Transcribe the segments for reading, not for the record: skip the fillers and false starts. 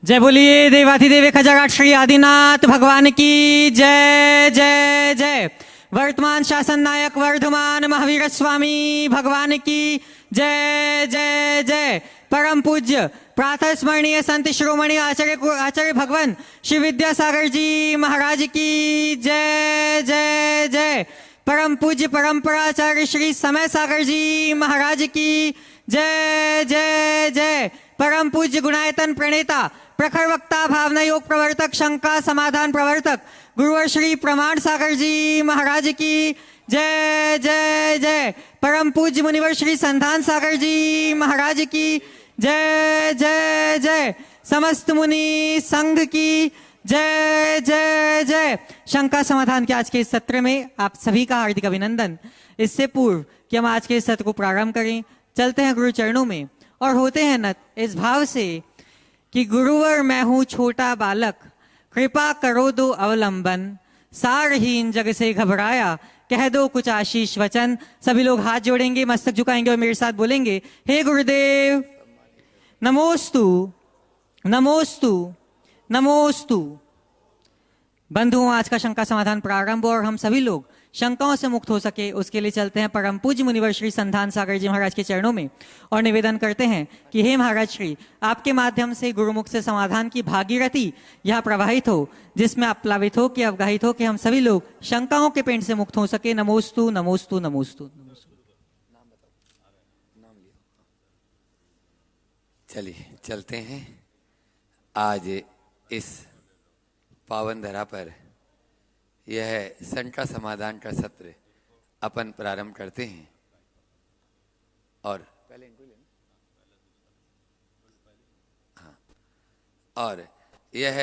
जय बोलिए देवाधिदेव खजागाट श्री आदिनाथ भगवान की जय जय जय। वर्तमान शासन नायक वर्धमान महावीर स्वामी भगवान की जय जय जय। परम पूज्य प्रातः स्मरणीय संत शिरोमणि आचार्य भगवान श्री विद्यासागर जी महाराज की जय जय जय। परम पूज्य परंपराचार्य श्री समय सागर जी महाराज की जय जय जय। परम पूज्य गुणायतन प्रणेता प्रखर वक्ता भावना योग प्रवर्तक शंका समाधान प्रवर्तक गुरुवर श्री प्रमाण सागर जी महाराज की जय जय जय। परम पूज्य मुनिवर श्री संधान सागर जी महाराज की जय जय जय। समस्त मुनि संघ की जय जय जय। शंका समाधान के आज के इस सत्र में आप सभी का हार्दिक अभिनंदन। इससे पूर्व कि हम आज के इस सत्र को प्रारंभ करें, चलते हैं गुरु चरणों में और होते हैं नत इस भाव से कि गुरुवर मैं हूं छोटा बालक, कृपा करो दो अवलंबन, सारहीन जग से घबराया कह दो कुछ आशीष वचन। सभी लोग हाथ जोड़ेंगे, मस्तक झुकाएंगे और मेरे साथ बोलेंगे, हे गुरुदेव नमोस्तु नमोस्तु नमोस्तु। बंधुओं, आज का शंका समाधान प्रारंभ और हम सभी लोग शंकाओं से मुक्त हो सके उसके लिए चलते हैं परम पूज्य मुनिवर श्री संधान सागर जी महाराज के चरणों में और निवेदन करते हैं कि हे महाराज श्री, आपके माध्यम से गुरुमुख से समाधान की भागीरथी यह प्रवाहित हो, जिसमें आप प्लावित हो कि अवगाहित हो कि हम सभी लोग शंकाओं के पेंट से मुक्त हो सके। नमोस्तु नमोस्तु नमोस्तु। चलिए चलते हैं। आज इस पावन धरा पर यह शंका समाधान का सत्र अपन प्रारंभ करते हैं और पहले इनको लेना। हाँ, और यह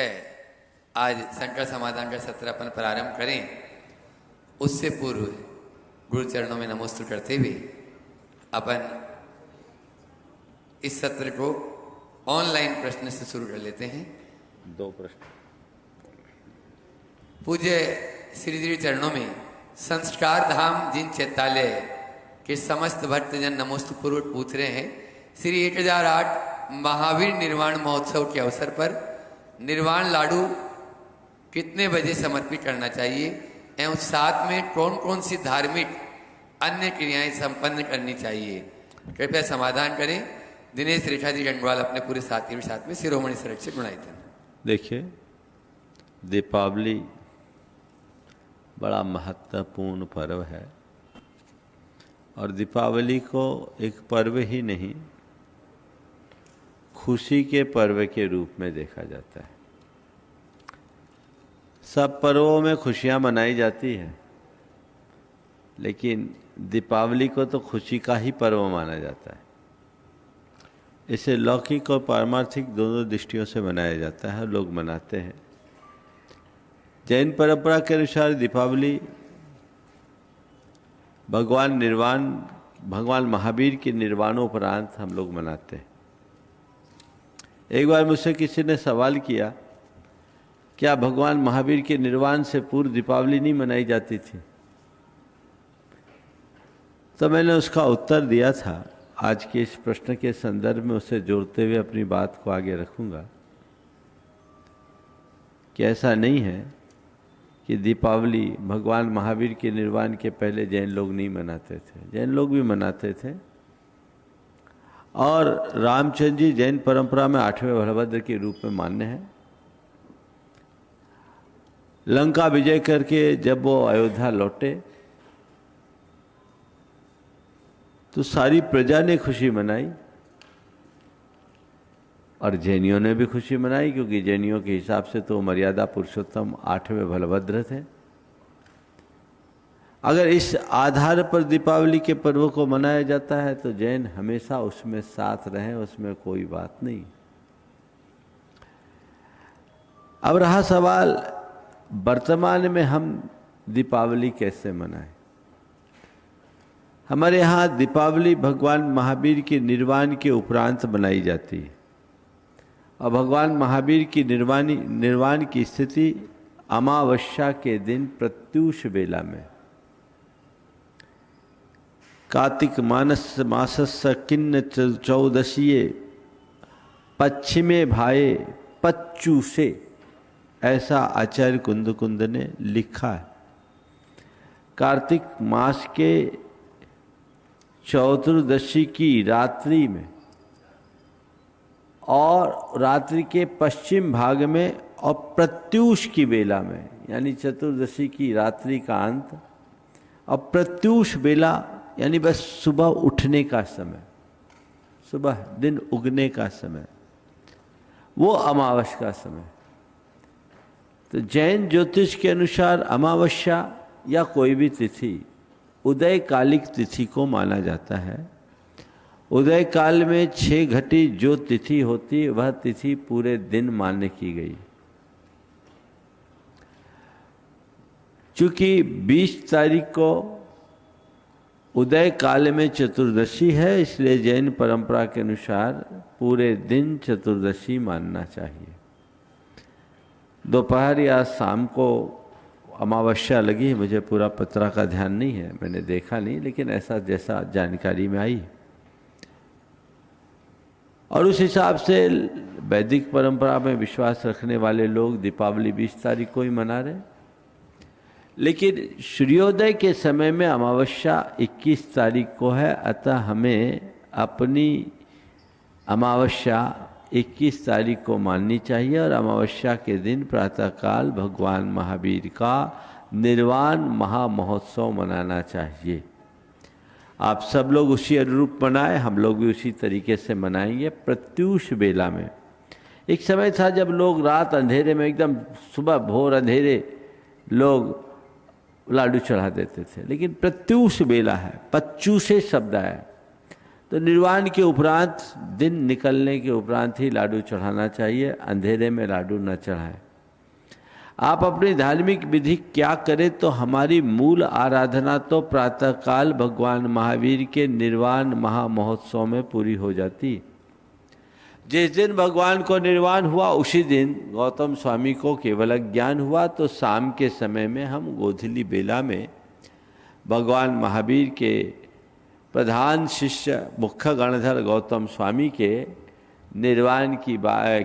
आज शंका समाधान का सत्र अपन प्रारंभ करें उससे पूर्व गुरु चरणों में नमोस्तु करते हुए अपन इस सत्र को ऑनलाइन प्रश्न से शुरू कर लेते हैं। 2 प्रश्न। पूज्य श्री जी चरणों में संस्कार धाम जिन चैतालय के समस्त भक्तजन नमोस्तु पूर्वक पूछ रहे हैं, श्री 1008 महावीर निर्वाण महोत्सव के अवसर पर निर्वाण लाडू कितने बजे समर्पित करना चाहिए एवं साथ में कौन कौन सी धार्मिक अन्य क्रियाएं संपन्न करनी चाहिए, कृपया समाधान करें। दिनेश रेखा जी गंगवाल अपने पूरे साथियों के साथ में शिरोमणि संरक्षक गुणायतन। देखिए, दीपावली बड़ा महत्वपूर्ण पर्व है और दीपावली को एक पर्व ही नहीं, खुशी के पर्व के रूप में देखा जाता है। सब पर्वों में खुशियां मनाई जाती हैं, लेकिन दीपावली को तो खुशी का ही पर्व माना जाता है। इसे लौकिक और पारमार्थिक दोनों दृष्टियों से मनाया जाता है, लोग मनाते हैं। जैन परंपरा के अनुसार दीपावली भगवान महावीर के निर्वाणोपरांत हम लोग मनाते हैं। एक बार मुझसे किसी ने सवाल किया, क्या भगवान महावीर के निर्वाण से पूर्व दीपावली नहीं मनाई जाती थी? तो मैंने उसका उत्तर दिया था। आज के इस प्रश्न के संदर्भ में उसे जोड़ते हुए अपनी बात को आगे रखूंगा कि ऐसा नहीं है कि दीपावली भगवान महावीर के निर्वाण के पहले जैन लोग नहीं मनाते थे। जैन लोग भी मनाते थे और रामचंद्र जी जैन परंपरा में 8वें बलभद्र के रूप में मान्य है। लंका विजय करके जब वो अयोध्या लौटे तो सारी प्रजा ने खुशी मनाई और जैनियों ने भी खुशी मनाई, क्योंकि जैनियों के हिसाब से तो मर्यादा पुरुषोत्तम 8वें बलभद्र थे। अगर इस आधार पर दीपावली के पर्व को मनाया जाता है तो जैन हमेशा उसमें साथ रहें, उसमें कोई बात नहीं। अब रहा सवाल वर्तमान में हम दीपावली कैसे मनाएं। हमारे यहाँ दीपावली भगवान महावीर के निर्वाण के उपरांत मनाई जाती है और भगवान महावीर की निर्वाण की स्थिति अमावस्या के दिन प्रत्यूष बेला में कार्तिक मासस्य किन्न चौदशीये पश्चिमे भाये पच्चू से, ऐसा आचार्य कुंद ने लिखा है। कार्तिक मास के चतुर्दशी की रात्रि में और रात्रि के पश्चिम भाग में और प्रत्यूष की बेला में, यानी चतुर्दशी की रात्रि का अंत और प्रत्यूष बेला यानी बस सुबह उठने का समय, सुबह दिन उगने का समय, वो अमावस्या का समय। तो जैन ज्योतिष के अनुसार अमावस्या या कोई भी तिथि उदय कालिक तिथि को माना जाता है। उदय काल में 6 घटी जो तिथि होती वह तिथि पूरे दिन मान्य की गई। चूंकि 20 तारीख को उदय काल में चतुर्दशी है, इसलिए जैन परंपरा के अनुसार पूरे दिन चतुर्दशी मानना चाहिए। दोपहर या शाम को अमावस्या लगी, मुझे पूरा पत्रा का ध्यान नहीं है, मैंने देखा नहीं, लेकिन ऐसा जैसा जानकारी में आई और उस हिसाब से वैदिक परंपरा में विश्वास रखने वाले लोग दीपावली 20 तारीख को ही मना रहे। लेकिन सूर्योदय के समय में अमावस्या 21 तारीख को है, अतः हमें अपनी अमावस्या 21 तारीख को माननी चाहिए और अमावस्या के दिन प्रातःकाल भगवान महावीर का निर्वाण महामहोत्सव मनाना चाहिए। आप सब लोग उसी अनुरूप मनाएं, हम लोग भी उसी तरीके से मनाएंगे। प्रत्यूष बेला में एक समय था जब लोग रात अंधेरे में, एकदम सुबह भोर अंधेरे लोग लाडू चढ़ा देते थे, लेकिन प्रत्यूष बेला है, पच्चूसे शब्द है, तो निर्वाण के उपरांत, दिन निकलने के उपरांत ही लाडू चढ़ाना चाहिए, अंधेरे में लाडू न चढ़ाएं। आप अपनी धार्मिक विधि क्या करें तो हमारी मूल आराधना तो प्रातःकाल भगवान महावीर के निर्वाण महामहोत्सव में पूरी हो जाती। जिस दिन भगवान को निर्वाण हुआ उसी दिन गौतम स्वामी को केवल ज्ञान हुआ, तो शाम के समय में हम गोधूली बेला में भगवान महावीर के प्रधान शिष्य मुख्य गणधर गौतम स्वामी के निर्वाण की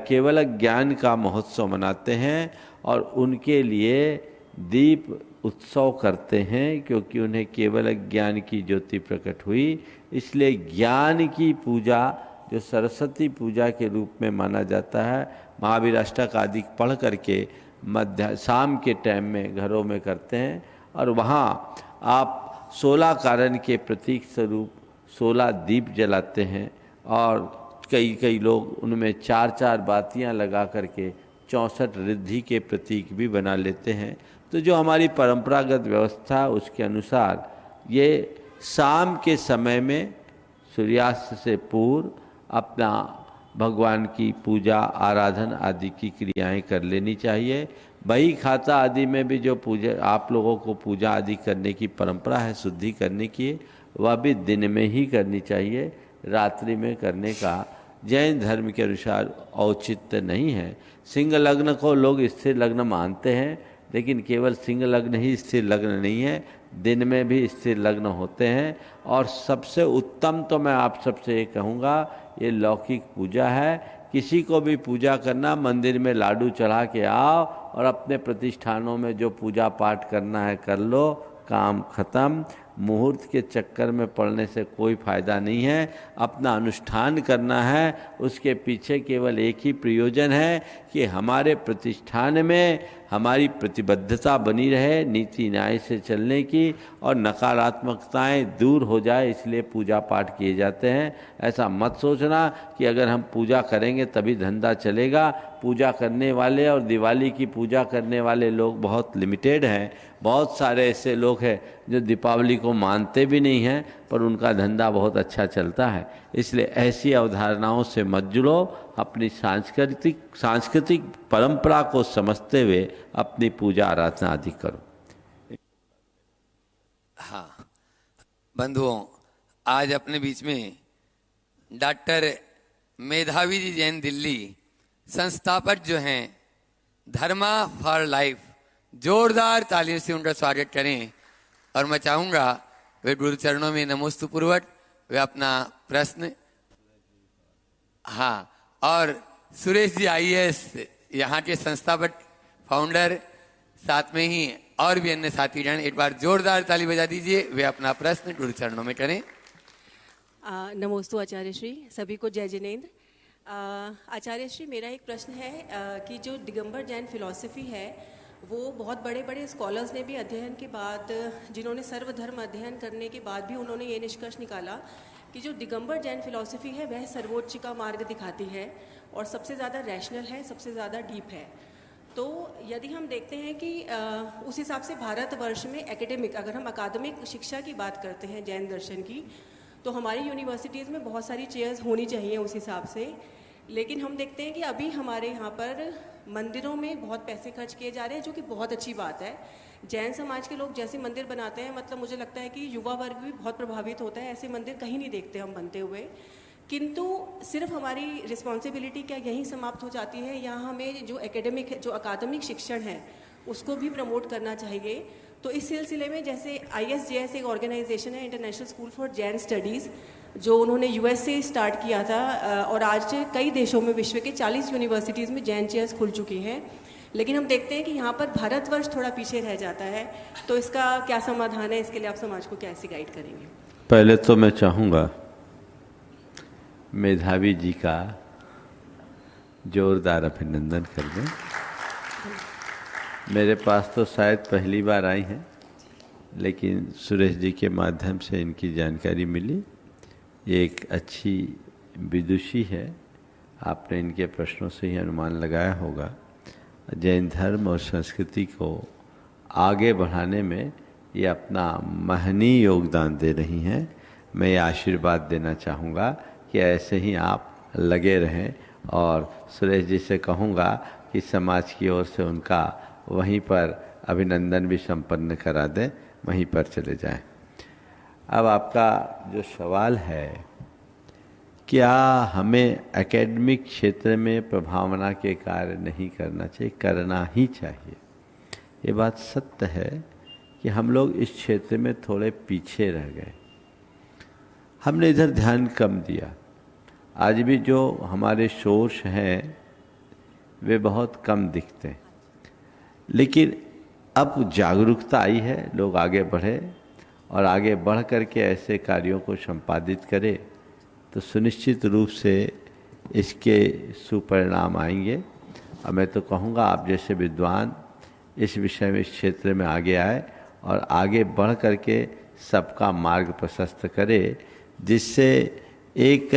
केवल ज्ञान का महोत्सव मनाते हैं और उनके लिए दीप उत्सव करते हैं, क्योंकि उन्हें केवल ज्ञान की ज्योति प्रकट हुई। इसलिए ज्ञान की पूजा जो सरस्वती पूजा के रूप में माना जाता है, महावीर अष्टक आदि पढ़ करके शाम के टाइम में घरों में करते हैं और वहाँ आप 16 कारण के प्रतीक स्वरूप 16 दीप जलाते हैं और कई लोग उनमें 4 बातियां लगा करके 64 रिद्धि के प्रतीक भी बना लेते हैं। तो जो हमारी परंपरागत व्यवस्था उसके अनुसार ये शाम के समय में सूर्यास्त से पूर्व अपना भगवान की पूजा आराधन आदि की क्रियाएं कर लेनी चाहिए। बही खाता आदि में भी जो पूजा आप लोगों को पूजा आदि करने की परंपरा है शुद्धि करने की, वह भी दिन में ही करनी चाहिए, रात्रि में करने का जैन धर्म के अनुसार औचित्य नहीं है। सिंह लग्न को लोग स्थिर लग्न मानते हैं, लेकिन केवल सिंह लग्न ही स्थिर लग्न नहीं है, दिन में भी स्थिर लग्न होते हैं। और सबसे उत्तम तो मैं आप सबसे ये कहूँगा, ये लौकिक पूजा है। किसी को भी पूजा करना, मंदिर में लाडू चढ़ा के आओ और अपने प्रतिष्ठानों में जो पूजा पाठ करना है कर लो, काम खत्म। मुहूर्त के चक्कर में पड़ने से कोई फायदा नहीं है। अपना अनुष्ठान करना है, उसके पीछे केवल एक ही प्रयोजन है कि हमारे प्रतिष्ठान में हमारी प्रतिबद्धता बनी रहे नीति न्याय से चलने की और नकारात्मकताएं दूर हो जाए, इसलिए पूजा पाठ किए जाते हैं। ऐसा मत सोचना कि अगर हम पूजा करेंगे तभी धंधा चलेगा। पूजा करने वाले और दिवाली की पूजा करने वाले लोग बहुत लिमिटेड हैं। बहुत सारे ऐसे लोग हैं जो दीपावली को मानते भी नहीं हैं पर उनका धंधा बहुत अच्छा चलता है। इसलिए ऐसी अवधारणाओं से मत जुड़ो, अपनी सांस्कृतिक परंपरा को समझते हुए अपनी पूजा आराधना आदि करो। हाँ बंधुओं, आज अपने बीच में डॉक्टर मेधावी जी जैन दिल्ली संस्थापक जो हैं धर्मा फॉर लाइफ, जोरदार तालियों से उनका स्वागत करें। और मैं चाहूँगा वे गुरु चरणों में नमोस्तुपूर्वक वे अपना प्रश्न, हाँ, और सुरेश जी आईएएस यहाँ के संस्थापक फाउंडर, साथ में ही और भी अन्य साथीगण, एक बार जोरदार ताली बजा दीजिए। वे अपना प्रश्न गुरु चरणों में करें। नमोस्तु आचार्य श्री, सभी को जय जिनेन्द्र। आचार्य श्री, मेरा एक प्रश्न है कि जो दिगंबर जैन फिलॉसफी है वो बहुत बड़े बड़े स्कॉलर्स ने भी अध्ययन के बाद, जिन्होंने सर्वधर्म अध्ययन करने के बाद भी उन्होंने ये निष्कर्ष निकाला कि जो दिगंबर जैन फिलॉसफी है वह सर्वोच्च का मार्ग दिखाती है और सबसे ज़्यादा रैशनल है, सबसे ज़्यादा डीप है। तो यदि हम देखते हैं कि उस हिसाब से भारतवर्ष में एकेडमिक, अगर हम अकादमिक शिक्षा की बात करते हैं जैन दर्शन की, तो हमारी यूनिवर्सिटीज़ में बहुत सारी चेयर्स होनी चाहिए उस हिसाब से। लेकिन हम देखते हैं कि अभी हमारे यहाँ पर मंदिरों में बहुत पैसे खर्च किए जा रहे हैं, जो कि बहुत अच्छी बात है। जैन समाज के लोग जैसे मंदिर बनाते हैं, मतलब मुझे लगता है कि युवा वर्ग भी बहुत प्रभावित होता है। ऐसे मंदिर कहीं नहीं देखते हम बनते हुए। किंतु सिर्फ हमारी रिस्पॉन्सिबिलिटी क्या यहीं समाप्त हो जाती है, या हमें जो एकेडमिक, जो अकादमिक शिक्षण है उसको भी प्रमोट करना चाहिए? तो इस सिलसिले में जैसे ISJS एक ऑर्गेनाइजेशन है, international school for Jain studies, जो उन्होंने US से स्टार्ट किया था, और आज कई देशों में, विश्व के 40 यूनिवर्सिटीज़ में जैन चेयर्स खुल चुकी हैं। लेकिन हम देखते हैं कि यहाँ पर भारतवर्ष थोड़ा पीछे रह जाता है। तो इसका क्या समाधान है? इसके लिए आप समाज को कैसे गाइड करेंगे? पहले तो मैं चाहूँगा मेधावी जी का जोरदार अभिनंदन कर दें। मेरे पास तो शायद पहली बार आई हैं, लेकिन सुरेश जी के माध्यम से इनकी जानकारी मिली। ये एक अच्छी विदुषी है, आपने इनके प्रश्नों से ही अनुमान लगाया होगा। जैन धर्म और संस्कृति को आगे बढ़ाने में ये अपना महनीय योगदान दे रही हैं। मैं ये आशीर्वाद देना चाहूँगा कि ऐसे ही आप लगे रहें, और सुरेश जी से कहूँगा कि समाज की ओर से उनका वहीं पर अभिनंदन भी संपन्न करा दें, वहीं पर चले जाएं। अब आपका जो सवाल है, क्या हमें एकेडमिक क्षेत्र में प्रभावना के कार्य नहीं करना चाहिए? करना ही चाहिए। ये बात सत्य है कि हम लोग इस क्षेत्र में थोड़े पीछे रह गए, हमने इधर ध्यान कम दिया। आज भी जो हमारे सोर्स हैं वे बहुत कम दिखते हैं, लेकिन अब जागरूकता आई है, लोग आगे बढ़े और आगे बढ़ करके ऐसे कार्यों को संपादित करें तो सुनिश्चित रूप से इसके सुपरिणाम आएंगे। और मैं तो कहूँगा आप जैसे विद्वान इस विषय में, इस क्षेत्र में आगे आए और आगे बढ़ करके सबका मार्ग प्रशस्त करे, जिससे एक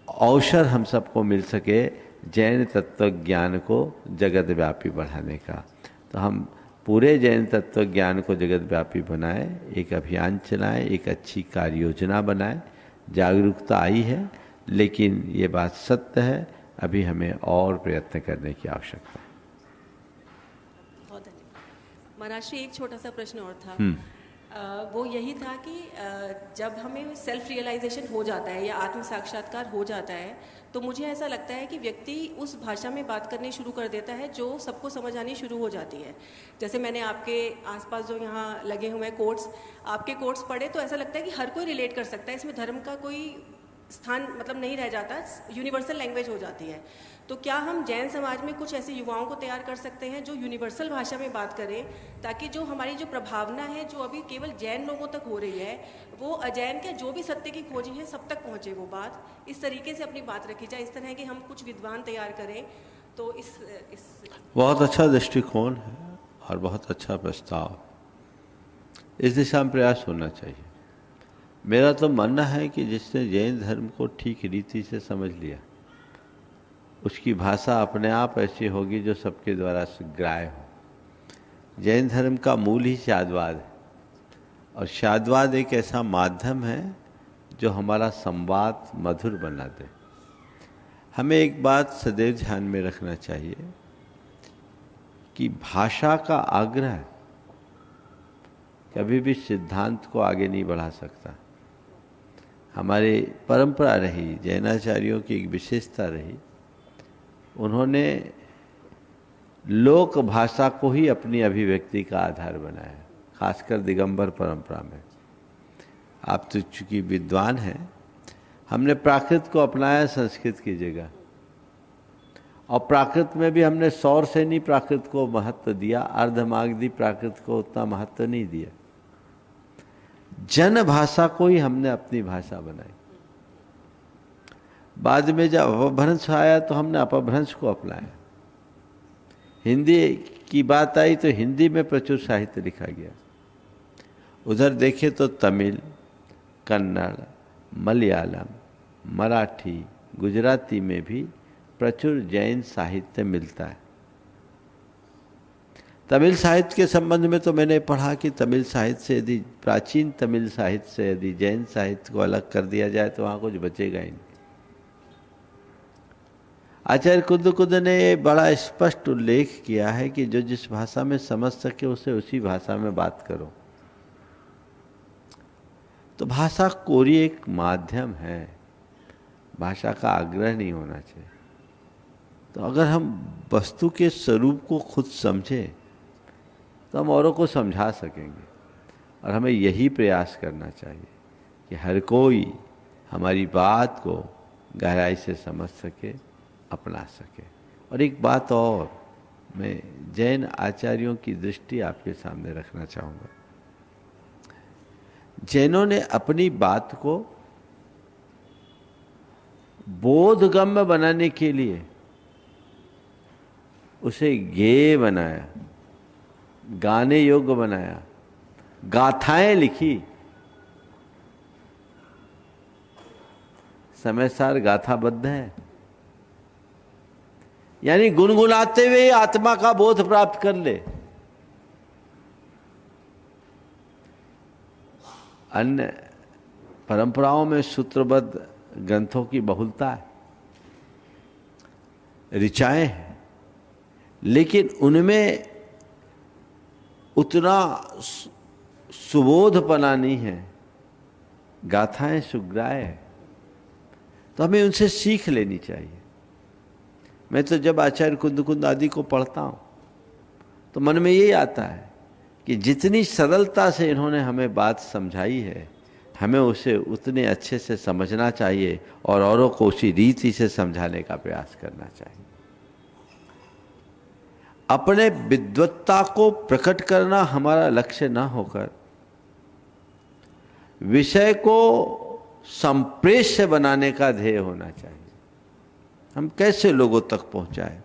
अवसर हम सबको मिल सके जैन तत्व ज्ञान को जगत व्यापी बढ़ाने का। तो हम पूरे जैन तत्व ज्ञान को जगत व्यापी बनाएं, एक अभियान चलाएं, एक अच्छी कार्य योजना बनाएं। जागरूकता आई है, लेकिन ये बात सत्य है, अभी हमें और प्रयत्न करने की आवश्यकता है। बहुत धन्यवाद। महाराज श्री, एक छोटा सा प्रश्न और था। वो यही था कि जब हमें सेल्फ रियलाइजेशन हो जाता है या आत्म साक्षात्कार हो जाता है, तो मुझे ऐसा लगता है कि व्यक्ति उस भाषा में बात करनी शुरू कर देता है जो सबको समझ आनी शुरू हो जाती है। जैसे मैंने आपके आसपास जो यहाँ लगे हुए कोट्स, आपके कोट्स पढ़े तो ऐसा लगता है कि हर कोई रिलेट कर सकता है, इसमें धर्म का कोई स्थान मतलब नहीं रह जाता, यूनिवर्सल लैंग्वेज हो जाती है। तो क्या हम जैन समाज में कुछ ऐसे युवाओं को तैयार कर सकते हैं जो यूनिवर्सल भाषा में बात करें, ताकि जो हमारी जो प्रभावना है जो अभी केवल जैन लोगों तक हो रही है, वो अजैन के जो भी सत्य की खोजी है सब तक पहुँचे, वो बात इस तरीके से अपनी बात रखी जाए। इस तरह कि हम कुछ विद्वान तैयार करें। तो इस बहुत अच्छा दृष्टिकोण है और बहुत अच्छा प्रस्ताव, इस दिशा में प्रयास होना चाहिए। मेरा तो मानना है कि जिसने जैन धर्म को ठीक रीति से समझ लिया, उसकी भाषा अपने आप ऐसी होगी जो सबके द्वारा ग्राह्य हो। जैन धर्म का मूल ही शाद्वाद है, और शाद्वाद एक ऐसा माध्यम है जो हमारा संवाद मधुर बना दे। हमें एक बात सदैव ध्यान में रखना चाहिए कि भाषा का आग्रह कभी भी सिद्धांत को आगे नहीं बढ़ा सकता। हमारी परंपरा रही, जैनाचार्यों की एक विशेषता रही, उन्होंने लोक भाषा को ही अपनी अभिव्यक्ति का आधार बनाया, खासकर दिगंबर परंपरा में। आप तो चूंकि विद्वान हैं, हमने प्राकृत को अपनाया संस्कृत की जगह, और प्राकृत में भी हमने सौर से नहीं प्राकृत को महत्व दिया, अर्धमागधी प्राकृत को उतना महत्व नहीं दिया। जन भाषा को ही हमने अपनी भाषा बनाई। बाद में जब अपभ्रंश आया तो हमने अपभ्रंश को अपनाया। हिंदी की बात आई तो हिंदी में प्रचुर साहित्य लिखा गया। उधर देखें तो तमिल, कन्नड़, मलयालम, मराठी, गुजराती में भी प्रचुर जैन साहित्य मिलता है। तमिल साहित्य के संबंध में तो मैंने पढ़ा कि तमिल साहित्य से यदि प्राचीन तमिल साहित्य से यदि जैन साहित्य को अलग कर दिया जाए तो वहाँ कुछ बचेगा ही नहीं। आचार्य कुद्द ने बड़ा स्पष्ट उल्लेख किया है कि जो जिस भाषा में समझ सके उसे उसी भाषा में बात करो। तो भाषा कोरी एक माध्यम है, भाषा का आग्रह नहीं होना चाहिए। तो अगर हम वस्तु के स्वरूप को खुद समझें तो हम औरों को समझा सकेंगे। और हमें यही प्रयास करना चाहिए कि हर कोई हमारी बात को गहराई से समझ सके, अपना सके। और एक बात और मैं जैन आचार्यों की दृष्टि आपके सामने रखना चाहूँगा। जैनों ने अपनी बात को बोधगम्य बनाने के लिए उसे गेय बनाया, गाने योग्य बनाया, गाथाएं लिखी। समय सार गाथाबद्ध है, यानी गुनगुनाते हुए आत्मा का बोध प्राप्त कर ले। अन्य परंपराओं में सूत्रबद्ध ग्रंथों की बहुलता है, ऋचाएं हैं, लेकिन उनमें उतना सुबोधपना नहीं है। गाथाएं सुग्राह्य है, तो हमें उनसे सीख लेनी चाहिए। मैं तो जब आचार्य कुंद आदि को पढ़ता हूँ तो मन में यही आता है कि जितनी सरलता से इन्होंने हमें बात समझाई है, हमें उसे उतने अच्छे से समझना चाहिए और औरों को उसी रीति से समझाने का प्रयास करना चाहिए। अपने विद्वत्ता को प्रकट करना हमारा लक्ष्य ना होकर विषय को संप्रेष्य बनाने का ध्येय होना चाहिए। हम कैसे लोगों तक पहुंचाएं,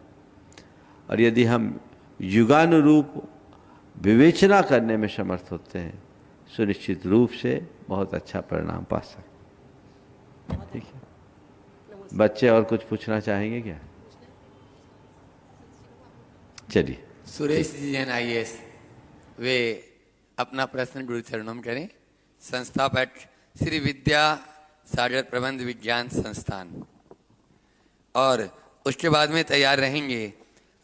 और यदि हम युगानुरूप विवेचना करने में समर्थ होते हैं, सुनिश्चित रूप से बहुत अच्छा परिणाम पा सकते। ठीक है, बच्चे और कुछ पूछना चाहेंगे क्या? चलिए, सुरेश जी जैन IAS, वे अपना प्रश्न गुरु चरणों में करें। संस्थापक श्री विद्या सागर प्रबंध विज्ञान संस्थान, और उसके बाद में तैयार रहेंगे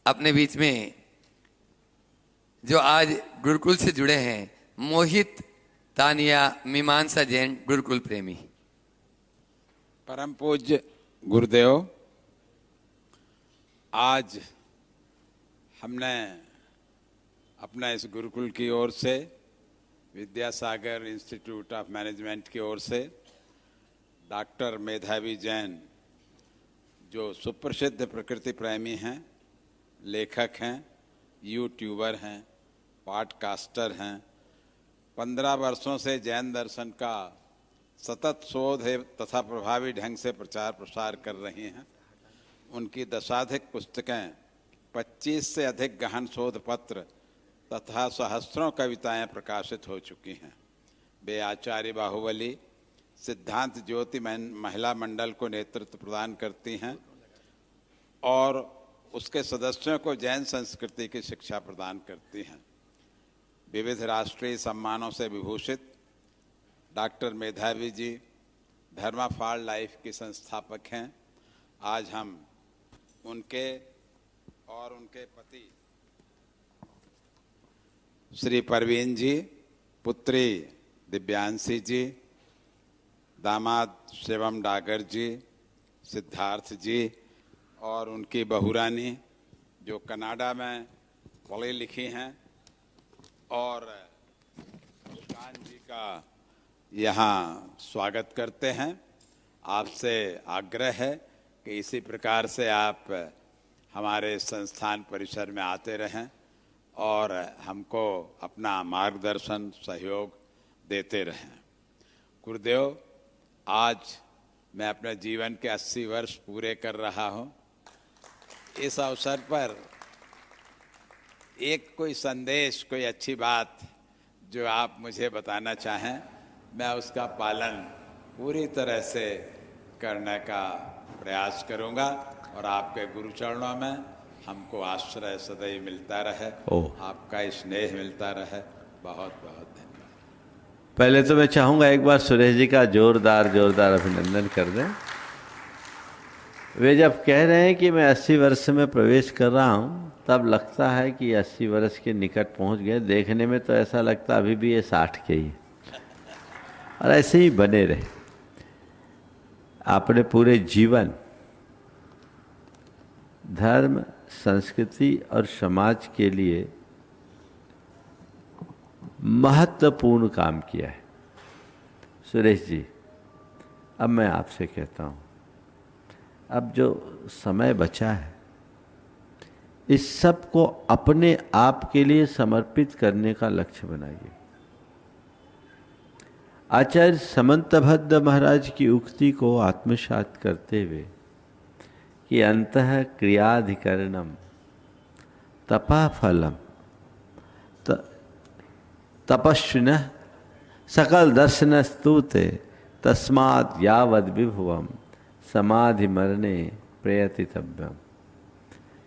अपने बीच में जो आज गुरुकुल से जुड़े हैं, मोहित तानिया मीमांसा जैन गुरुकुल प्रेमी। परम पूज्य गुरुदेव, आज हमने अपना इस गुरुकुल की ओर से, विद्यासागर इंस्टीट्यूट ऑफ मैनेजमेंट की ओर से डॉक्टर मेधावी जैन, जो सुप्रसिद्ध प्रकृति प्रेमी हैं, लेखक हैं, यूट्यूबर हैं, पॉडकास्टर हैं, 15 वर्षों से जैन दर्शन का सतत शोध तथा प्रभावी ढंग से प्रचार प्रसार कर रही हैं। उनकी दशाधिक पुस्तकें, 25 से अधिक गहन शोध पत्र तथा सहस्त्रों कविताएं प्रकाशित हो चुकी हैं। वे आचार्य बाहुबली सिद्धांत ज्योति महिला मंडल को नेतृत्व प्रदान करती हैं और उसके सदस्यों को जैन संस्कृति की शिक्षा प्रदान करती हैं। विविध राष्ट्रीय सम्मानों से विभूषित डॉक्टर मेधावी जी धर्मा फॉर लाइफ की संस्थापक हैं। आज हम उनके और उनके पति श्री परवीन जी, पुत्री दिव्यांशी जी, दामाद शिवम डागर जी, सिद्धार्थ जी और उनकी बहुरानी जो कनाडा में पढ़ी लिखी हैं, और मुस्कान जी का यहाँ स्वागत करते हैं। आपसे आग्रह है कि इसी प्रकार से आप हमारे संस्थान परिसर में आते रहें और हमको अपना मार्गदर्शन सहयोग देते रहें। गुरुदेव, आज मैं अपने जीवन के 80 वर्ष पूरे कर रहा हूँ। इस अवसर पर एक कोई संदेश, कोई अच्छी बात जो आप मुझे बताना चाहें, मैं उसका पालन पूरी तरह से करने का प्रयास करूंगा और आपके गुरु चरणों में हमको आश्रय सदैव मिलता रहे, आपका स्नेह मिलता रहे। बहुत बहुत धन्यवाद। पहले तो मैं चाहूँगा एक बार सुरेश जी का जोरदार अभिनंदन कर दें। वे जब कह रहे हैं कि मैं 80 वर्ष में प्रवेश कर रहा हूँ, तब लगता है कि 80 वर्ष के निकट पहुँच गए। देखने में तो ऐसा लगता अभी भी ये 60 के ही, और ऐसे ही बने रहे। आपने पूरे जीवन धर्म, संस्कृति और समाज के लिए महत्वपूर्ण काम किया है। सुरेश जी, अब मैं आपसे कहता हूँ, अब जो समय बचा है इस सब को अपने आप के लिए समर्पित करने का लक्ष्य बनाइए। आचार्य समंतभद्र महाराज की उक्ति को आत्मसात करते हुए कि अंतः क्रियाधिकरणम तपा फलम तपस्विन सकल दर्शन स्तुते तस्मात् यावद विभुवम समाधि मरणे प्रयतितव्यम।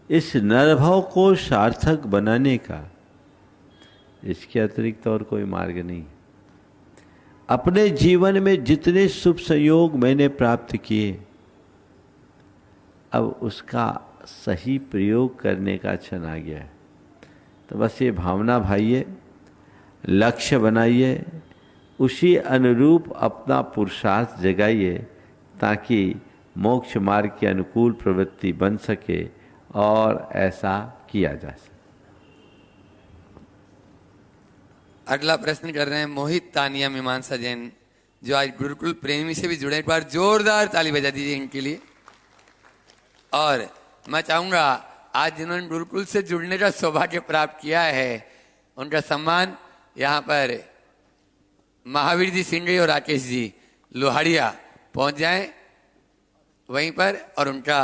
इस नरभव को सार्थक बनाने का इसके अतिरिक्त और कोई मार्ग नहीं। अपने जीवन में जितने शुभ संयोग मैंने प्राप्त किए, अब उसका सही प्रयोग करने का क्षण आ गया है। तो बस ये भावना भाइये, लक्ष्य बनाइए, उसी अनुरूप अपना पुरुषार्थ जगाइए, ताकि मोक्ष मार्ग के अनुकूल प्रवृत्ति बन सके और ऐसा किया जा सके। अगला प्रश्न कर रहे हैं मोहित तानिया मीमांसा जैन, जो आज गुरुकुल प्रेमी से भी जुड़े। एक बार जोरदार ताली बजा दीजिए इनके लिए। और मैं चाहूंगा आज जिन्होंने गुरुकुल से जुड़ने का सौभाग्य प्राप्त किया है, उनका सम्मान यहाँ पर महावीर जी सिंगड़ी और राकेश जी लोहाड़िया पहुंच जाएं वहीं पर, और उनका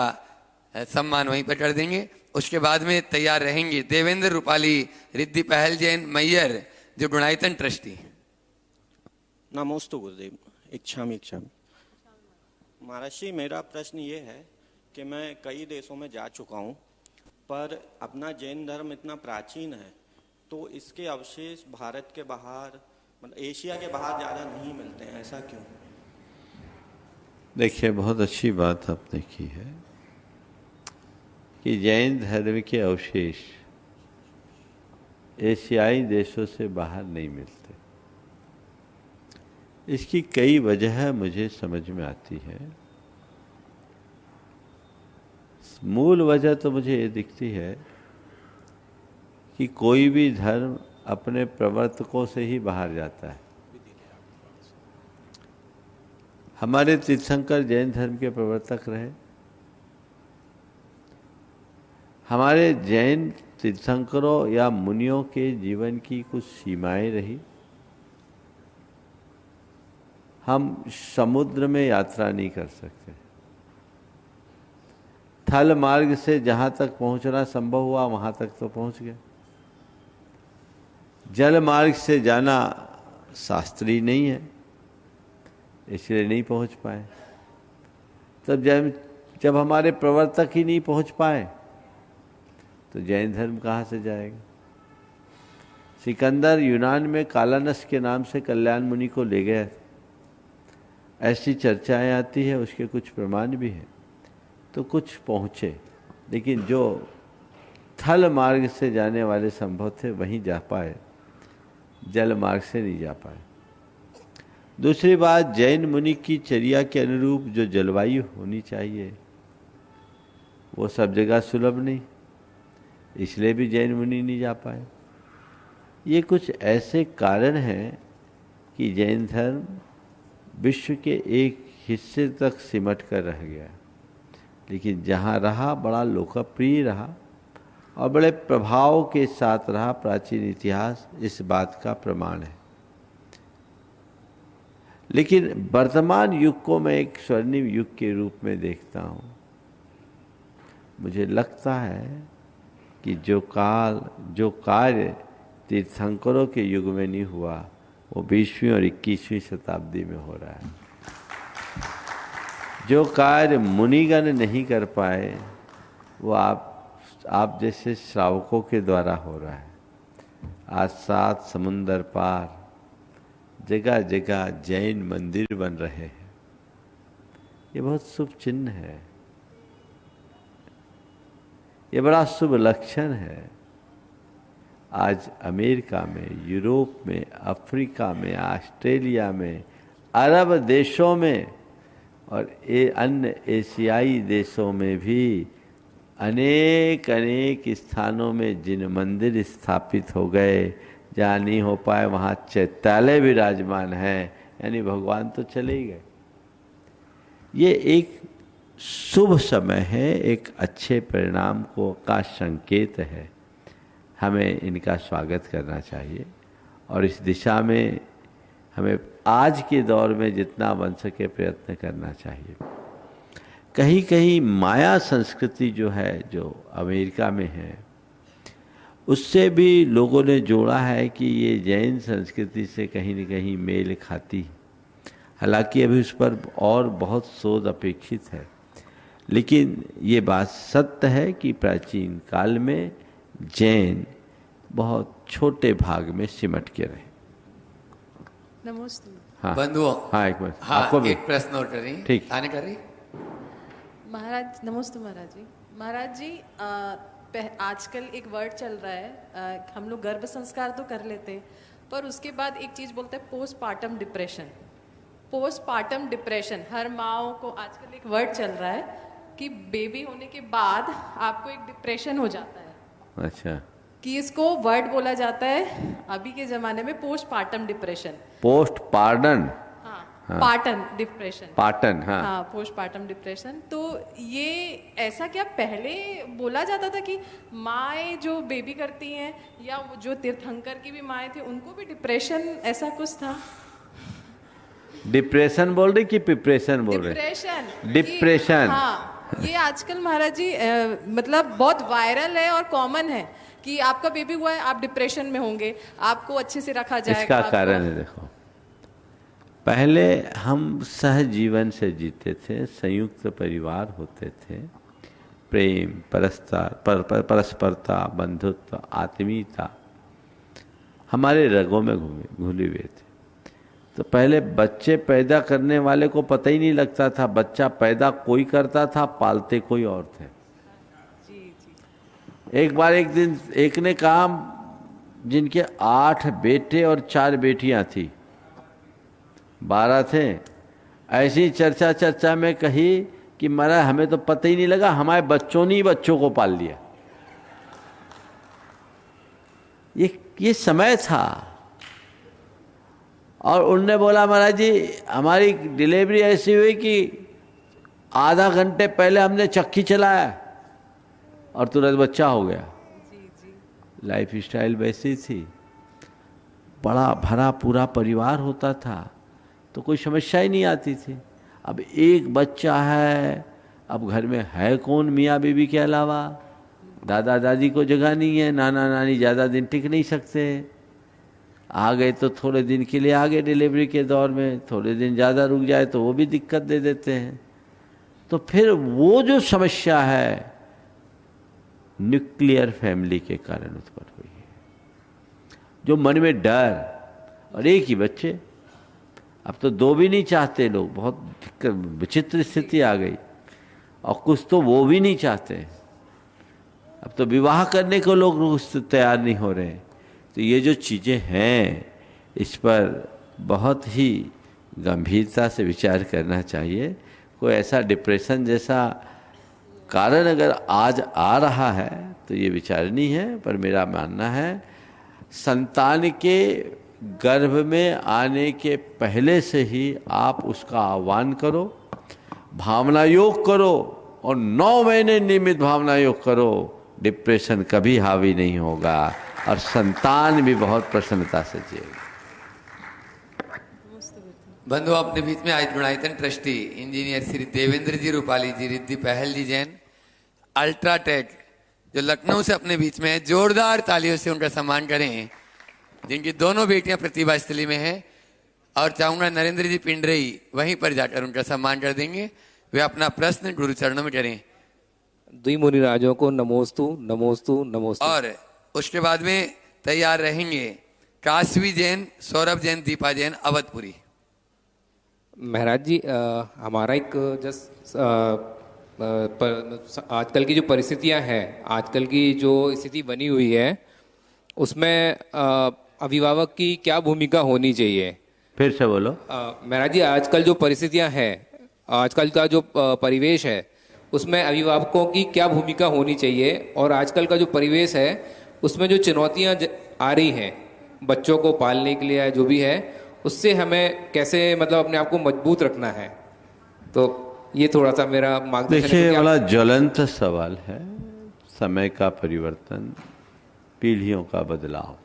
सम्मान वहीं पर कर देंगे। उसके बाद में तैयार रहेंगे देवेंद्र रूपाली, रिद्धि पहल जैन मैयर, जो गुणायतन ट्रस्टी। नमोस्तु गुरुदेव। इच्छामि महर्षि, मेरा प्रश्न ये है कि मैं कई देशों में जा चुका हूँ, पर अपना जैन धर्म इतना प्राचीन है, तो इसके अवशेष भारत के बाहर, मतलब एशिया के बाहर ज़्यादा नहीं मिलते हैं, ऐसा क्यों? देखिए, बहुत अच्छी बात आपने की है कि जैन धर्म के अवशेष एशियाई देशों से बाहर नहीं मिलते। इसकी कई वजह मुझे समझ में आती है। मूल वजह तो मुझे ये दिखती है कि कोई भी धर्म अपने प्रवर्तकों से ही बाहर जाता है। हमारे तीर्थंकर जैन धर्म के प्रवर्तक रहे। हमारे जैन तीर्थंकरों या मुनियों के जीवन की कुछ सीमाएं रही। हम समुद्र में यात्रा नहीं कर सकते। थल मार्ग से जहाँ तक पहुँचना संभव हुआ वहाँ तक तो पहुँच गए। जल मार्ग से जाना शास्त्रीय नहीं है, इसलिए नहीं पहुँच पाए। तब जब हमारे प्रवर्तक ही नहीं पहुँच पाए तो जैन धर्म कहाँ से जाएगा? सिकंदर यूनान में कालानस के नाम से कल्याण मुनि को ले गया, ऐसी चर्चाएं आती है, उसके कुछ प्रमाण भी हैं। तो कुछ पहुँचे, लेकिन जो थल मार्ग से जाने वाले संभव थे वहीं जा पाए, जल मार्ग से नहीं जा पाए। दूसरी बात, जैन मुनि की चर्या के अनुरूप जो जलवायु होनी चाहिए वो सब जगह सुलभ नहीं, इसलिए भी जैन मुनि नहीं जा पाए। ये कुछ ऐसे कारण हैं कि जैन धर्म विश्व के एक हिस्से तक सिमट कर रह गया। लेकिन जहाँ रहा बड़ा लोकप्रिय रहा और बड़े प्रभाव के साथ रहा। प्राचीन इतिहास इस बात का प्रमाण है। लेकिन वर्तमान युग को मैं एक स्वर्णिम युग के रूप में देखता हूँ। मुझे लगता है कि जो कार्य तीर्थंकरों के युग में नहीं हुआ वो 20वीं और 21वीं शताब्दी में हो रहा है। जो कार्य मुनिगण नहीं कर पाए वो आप जैसे श्रावकों के द्वारा हो रहा है। आज 7 समुंदर पार जगह जगह जैन मंदिर बन रहे हैं। ये बहुत शुभ चिन्ह है, ये बड़ा शुभ लक्षण है। आज अमेरिका में, यूरोप में, अफ्रीका में, ऑस्ट्रेलिया में, अरब देशों में और अन्य एशियाई देशों में भी अनेक स्थानों में जिन मंदिर स्थापित हो गए, जहाँ नहीं हो पाए वहाँ चैत्यालय विराजमान है, यानी भगवान तो चले ही गए। ये एक शुभ समय है, एक अच्छे परिणाम का संकेत है। हमें इनका स्वागत करना चाहिए और इस दिशा में हमें आज के दौर में जितना बन सके प्रयत्न करना चाहिए। कहीं कहीं माया संस्कृति जो है, जो अमेरिका में है, उससे भी लोगों ने जोड़ा है कि ये जैन संस्कृति से कहीं न कहीं मेल खाती। हालांकि अभी उस पर और बहुत शोध अपेक्षित है, लेकिन ये बात सत्य है कि प्राचीन काल में जैन बहुत छोटे भाग में सिमट के रहे। नमस्ते हाँ बंधुओं, हाँ एक मिनट हाँ, आपको भी एक प्रश्न और कर रही हैं। ठीक। आने कर रही। महाराज नमस्ते महाराज जी आजकल एक वर्ड चल रहा है, हम लोग गर्भ संस्कार तो कर लेते हैं पर उसके बाद एक चीज बोलते हैं पोस्टपार्टम डिप्रेशन। हर माओ को आजकल एक वर्ड चल रहा है कि बेबी होने के बाद आपको एक डिप्रेशन हो जाता है। अच्छा, कि इसको वर्ड बोला जाता है अभी के जमाने में पोस्टपार्टम डिप्रेशन। पोस्टपार्टन, हाँ, पार्टन डिप्रेशन, पार्टन, हाँ, हाँ पोस्टपार्टम डिप्रेशन। तो ये ऐसा क्या पहले बोला जाता था कि माएँ जो बेबी करती हैं या जो तीर्थंकर की भी माएँ थी उनको भी डिप्रेशन ऐसा कुछ था? डिप्रेशन बोल रही कि प्रिपरेशन बोल रहे? डिप्रेशन। हाँ, ये आजकल महाराज जी मतलब बहुत वायरल है और कॉमन है कि आपका बेबी हुआ है, आप डिप्रेशन में होंगे, आपको अच्छे से रखा जाएगा। इसका कारण है, देखो, पहले हम सहजीवन से जीते थे, संयुक्त परिवार होते थे, प्रेम, परस्परता, बंधुत्व, आत्मीयता हमारे रगों में घुले हुए थे। तो पहले बच्चे पैदा करने वाले को पता ही नहीं लगता था, बच्चा पैदा कोई करता था, पालते कोई और थे। एक बार एक दिन एक ने कहा, जिनके 8 बेटे और 4 बेटियां थी, 12 थे, ऐसी चर्चा में कही कि मरा हमें तो पता ही नहीं लगा, हमारे बच्चों ने ही बच्चों को पाल लिया। ये समय था। और उनने बोला, महाराज जी हमारी डिलीवरी ऐसी हुई कि आधा घंटे पहले हमने चक्की चलाया और तुरंत बच्चा हो गया। लाइफ स्टाइल वैसी थी, बड़ा भरा पूरा परिवार होता था तो कोई समस्या ही नहीं आती थी। अब एक बच्चा है, अब घर में है कौन मियाँ बीवी के अलावा? दादा दादी को जगह नहीं है, नाना नानी ज़्यादा दिन टिक नहीं सकते, आ गए तो थोड़े दिन के लिए आ गए डिलीवरी के दौर में, थोड़े दिन ज़्यादा रुक जाए तो वो भी दिक्कत दे देते हैं। तो फिर वो जो समस्या है न्यूक्लियर फैमिली के कारण उत्पन्न हुई है, जो मन में डर, और एक ही बच्चे, अब तो 2 भी नहीं चाहते लोग, बहुत विचित्र स्थिति आ गई, और कुछ तो वो भी नहीं चाहते, अब तो विवाह करने को लोग तैयार नहीं हो रहे। तो ये जो चीज़ें हैं इस पर बहुत ही गंभीरता से विचार करना चाहिए। कोई ऐसा डिप्रेशन जैसा कारण अगर आज आ रहा है तो ये विचारणीय है, पर मेरा मानना है संतान के गर्भ में आने के पहले से ही आप उसका आह्वान करो, भावना योग करो और 9 महीने नियमित भावना योग करो, डिप्रेशन कभी हावी नहीं होगा और संतान भी बहुत प्रसन्नता से जिएगी। बंधु अपने बीच में आज गुणायतन ट्रस्टी इंजीनियर श्री देवेंद्र जी रूपाली जी, रिद्धि पहल जी जैन, अल्ट्राटेक जो लखनऊ से अपने बीच में है, जोरदार तालियों से उनका सम्मान करें, जिनकी दोनों बेटियां प्रतिभा स्थली में हैं। और चाहूंगा नरेंद्र जी पिंडरई वहीं पर जाकर उनका सम्मान कर देंगे। वे अपना प्रश्न गुरु चरणों में करें। द्वि मुनिराजों को नमोस्तु नमोस्तु नमोस्तु। और उसके बाद में तैयार रहेंगे काशवी जैन, सौरभ जैन, दीपा जैन, अवधपुरी। महाराज जी, हमारा एक आजकल की जो परिस्थितियां हैं, आजकल की जो स्थिति बनी हुई है, उसमें अभिभावक की क्या भूमिका होनी चाहिए? फिर से बोलो। महाराज जी, आजकल जो परिस्थितियां हैं, आजकल का जो परिवेश है, उसमें अभिभावकों की क्या भूमिका होनी चाहिए? और आजकल का जो परिवेश है उसमें जो चुनौतियां आ रही हैं बच्चों को पालने के लिए, जो भी है, उससे हमें कैसे मतलब अपने आप को मजबूत रखना है? तो ये थोड़ा सा मेरा मार्गदर्शन। देखिए, बड़ा ज्वलंत सवाल है। समय का परिवर्तन, पीढ़ियों का बदलाव,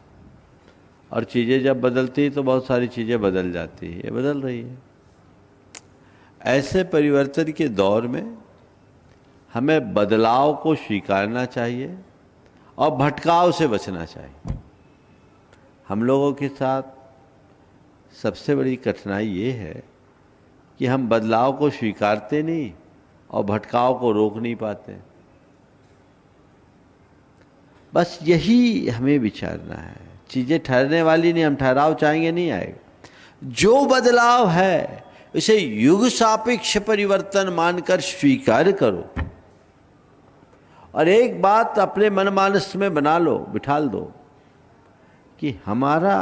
और चीज़ें जब बदलती तो बहुत सारी चीज़ें बदल जाती है। ये बदल रही है। ऐसे परिवर्तन के दौर में हमें बदलाव को स्वीकारना चाहिए और भटकाव से बचना चाहिए। हम लोगों के साथ सबसे बड़ी कठिनाई ये है कि हम बदलाव को स्वीकारते नहीं और भटकाव को रोक नहीं पाते। बस यही हमें विचारना है। चीज़ें ठहरने वाली नहीं, हम ठहराव चाहेंगे नहीं आएगा। जो बदलाव है उसे युग सापेक्ष परिवर्तन मानकर स्वीकार करो और एक बात अपने मनमानस में बना लो, बिठाल दो कि हमारा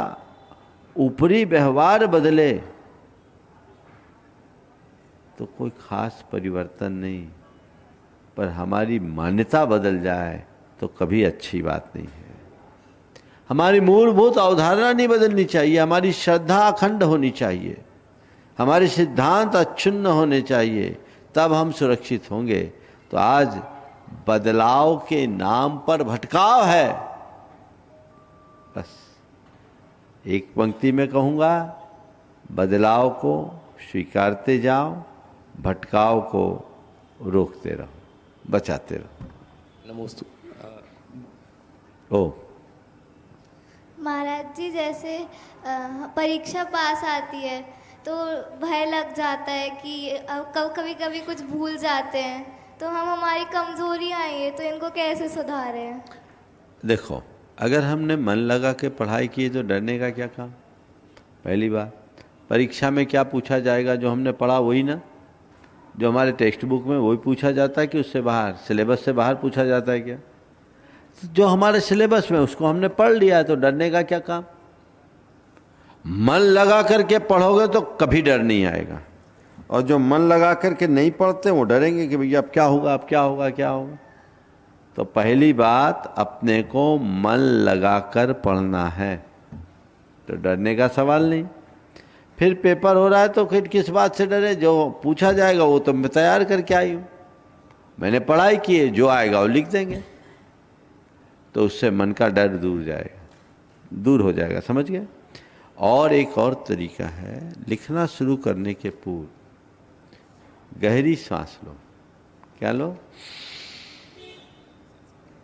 ऊपरी व्यवहार बदले तो कोई खास परिवर्तन नहीं, पर हमारी मान्यता बदल जाए तो कभी अच्छी बात नहीं है। हमारी मूलभूत अवधारणा नहीं बदलनी चाहिए, हमारी श्रद्धा अखंड होनी चाहिए, हमारे सिद्धांत अक्षुण्ण होने चाहिए, तब हम सुरक्षित होंगे। तो आज बदलाव के नाम पर भटकाव है। बस एक पंक्ति में कहूँगा, बदलाव को स्वीकारते जाओ, भटकाव को रोकते रहो, बचाते रहो। नमोस्तु। ओ महाराज जी, जैसे परीक्षा पास आती है तो भय लग जाता है कि कभी कभी कुछ भूल जाते हैं, तो हमारी कमजोरियां हैं, तो इनको कैसे सुधारें? देखो, अगर हमने मन लगा के पढ़ाई की तो डरने का क्या काम? पहली बात, परीक्षा में क्या पूछा जाएगा? जो हमने पढ़ा वही ना, जो हमारे टेक्स्ट बुक में वही पूछा जाता है कि उससे बाहर, सिलेबस से बाहर पूछा जाता है क्या? जो हमारे सिलेबस में उसको हमने पढ़ लिया है, तो डरने का क्या काम? मन लगा करके पढ़ोगे तो कभी डर नहीं आएगा, और जो मन लगा करके नहीं पढ़ते वो डरेंगे कि भैया अब क्या होगा, अब क्या होगा, क्या होगा। तो पहली बात, अपने को मन लगाकर पढ़ना है, तो डरने का सवाल नहीं। फिर पेपर हो रहा है तो फिर किस बात से डरे? जो पूछा जाएगा वो तो मैं तैयार करके आई हूँ, मैंने पढ़ाई की है, जो आएगा वो लिख देंगे, तो उससे मन का डर दूर हो जाएगा। समझ गए? और एक और तरीका है, लिखना शुरू करने के पूर्व गहरी सांस लो। क्या लो?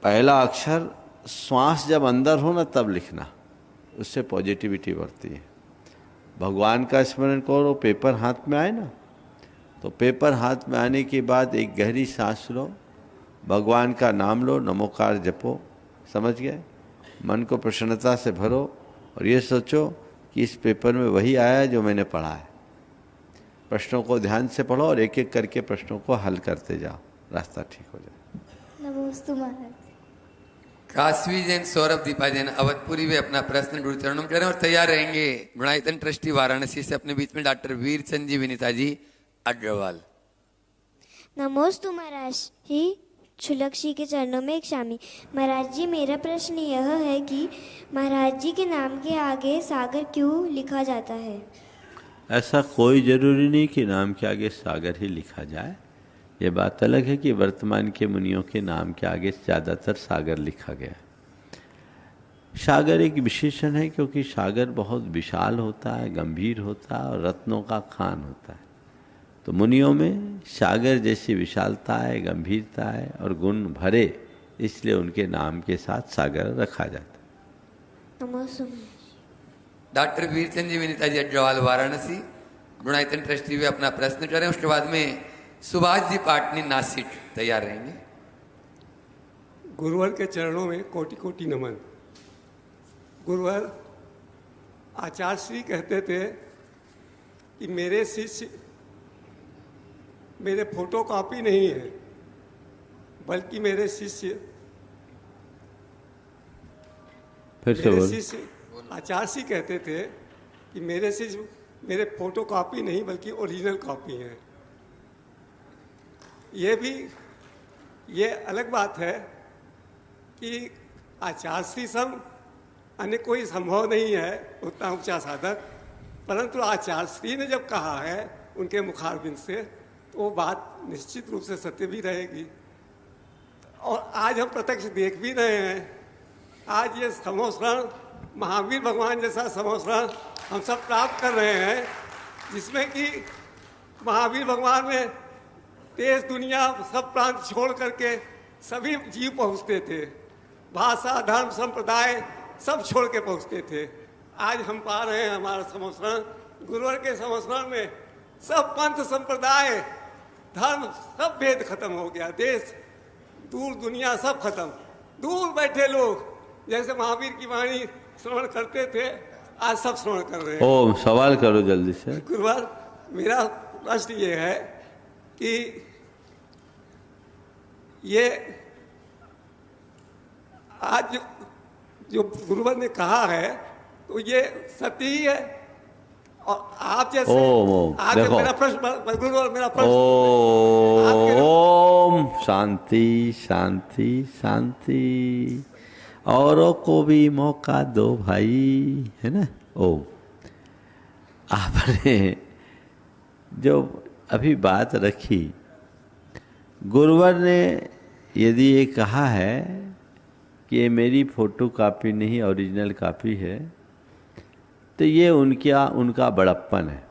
पहला अक्षर श्वास जब अंदर हो ना तब लिखना, उससे पॉजिटिविटी बढ़ती है। भगवान का स्मरण करो, पेपर हाथ में आए ना, तो पेपर हाथ में आने के बाद एक गहरी सांस लो, भगवान का नाम लो, नमोकार जपो। समझ गए? मन को प्रसन्नता से भरो और ये सोचो कि इस पेपर में वही आया है जो मैंने पढ़ा है। प्रश्नों को ध्यान से पढ़ो और एक एक करके प्रश्नों को हल करते जाओ, रास्ता ठीक हो जाए। नमोस्तु महाराज। काशवी जैन, सौरभ, दीपा जैन, अवधपुरी वे अपना प्रश्न गुरु चरणों में करें और तैयार रहेंगे गुणायतन ट्रस्टी वाराणसी से अपने बीच में डॉक्टर वीर चंद जी विनीता जी अग्रवाल। नमोस्तु महाराज ही, छुलक जी के चरणों में एक शामी। महाराज जी, मेरा प्रश्न यह है कि महाराज जी के नाम के आगे सागर क्यों लिखा जाता है? ऐसा कोई जरूरी नहीं कि नाम के आगे सागर ही लिखा जाए, ये बात अलग है कि वर्तमान के मुनियों के नाम के आगे ज़्यादातर सागर लिखा गया है। सागर एक विशेषण है क्योंकि सागर बहुत विशाल होता है, गंभीर होता है और रत्नों का खान होता है। तो मुनियों में सागर जैसी विशालता है, गंभीरता है और गुण भरे, इसलिए उनके नाम के साथ सागर रखा जाता है। डॉक्टर वीरचंद जी विनीता जी अग्रवाल वाराणसी गुणायतन ट्रस्टी भी अपना प्रश्न करें। उसके बाद में सुभाष जी पाटनी नासिक तैयार रहेंगे। गुरुवर के चरणों में कोटि कोटि नमन। गुरुवर, आचार्य श्री कहते थे कि मेरे शिष्य मेरे फोटो कॉपी नहीं है, बल्कि मेरे शिष्य आचार्य श्री कहते थे कि मेरे शिष्य मेरे फोटो कॉपी नहीं बल्कि ओरिजिनल कॉपी हैं। ये अलग बात है कि आचार्य श्री सम अन्य कोई संभव नहीं है उतना ऊंचा साधक, परंतु आचार्य श्री ने जब कहा है उनके मुखारबिंद से, तो वो बात निश्चित रूप से सत्य भी रहेगी। और आज हम प्रत्यक्ष देख भी रहे हैं। आज ये समोसरण, महावीर भगवान जैसा समोसरण हम सब प्राप्त कर रहे हैं, जिसमें कि महावीर भगवान में देश दुनिया सब प्रांत छोड़ करके सभी जीव पहुँचते थे, भाषा धर्म संप्रदाय सब छोड़ के पहुँचते थे। आज हम पा रहे हैं हमारा समोसरण, गुरुवर के समोसरण में सब पंथ संप्रदाय धर्म सब भेद खत्म हो गया, देश दूर दुनिया सब खत्म। दूर बैठे लोग जैसे महावीर की वाणी श्रवण करते थे, आज सब श्रवण कर रहे हैं। ओ, सवाल करो जल्दी से। गुरुवर, मेरा प्रश्न ये है कि ये आज जो गुरुवर ने कहा है तो ये सत्य ही है। और आप जैसे आज देखो, मेरा प्रश्न गुरुवर, मेरा प्रश्न ओम शांति शांति शांति, औरों को भी मौका दो भाई, है ना। ओम, आपने जो अभी बात रखी, गुरुवर ने यदि ये कहा है कि ये मेरी फोटो कॉपी नहीं ओरिजिनल कॉपी है, तो ये उनका बड़प्पन है,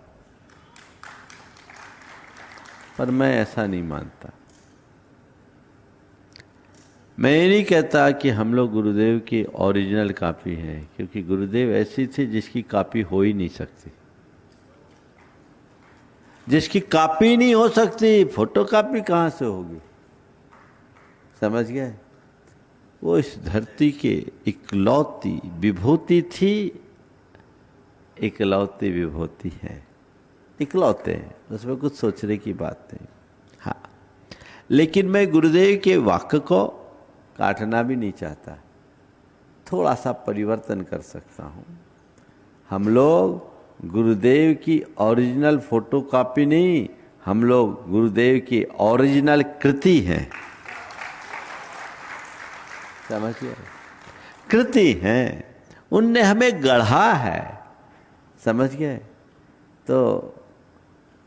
पर मैं ऐसा नहीं मानता। मैं ये नहीं कहता कि हम लोग गुरुदेव की ओरिजिनल कॉपी हैं, क्योंकि गुरुदेव ऐसी थी जिसकी कॉपी हो ही नहीं सकती। जिसकी कॉपी नहीं हो सकती, फोटो कॉपी कहाँ से होगी? समझ गए? वो इस धरती के इकलौती विभूति थी, इकलौती विभूति है, इकलौते हैं, उसमें कुछ सोचने की बात नहीं। हाँ, लेकिन मैं गुरुदेव के वाक्य को काटना भी नहीं चाहता, थोड़ा सा परिवर्तन कर सकता हूँ। हम लोग गुरुदेव की ओरिजिनल फोटोकॉपी नहीं, हम लोग गुरुदेव की ओरिजिनल कृति हैं। समझिए, कृति हैं, उनने हमें गढ़ा है। समझ गए? तो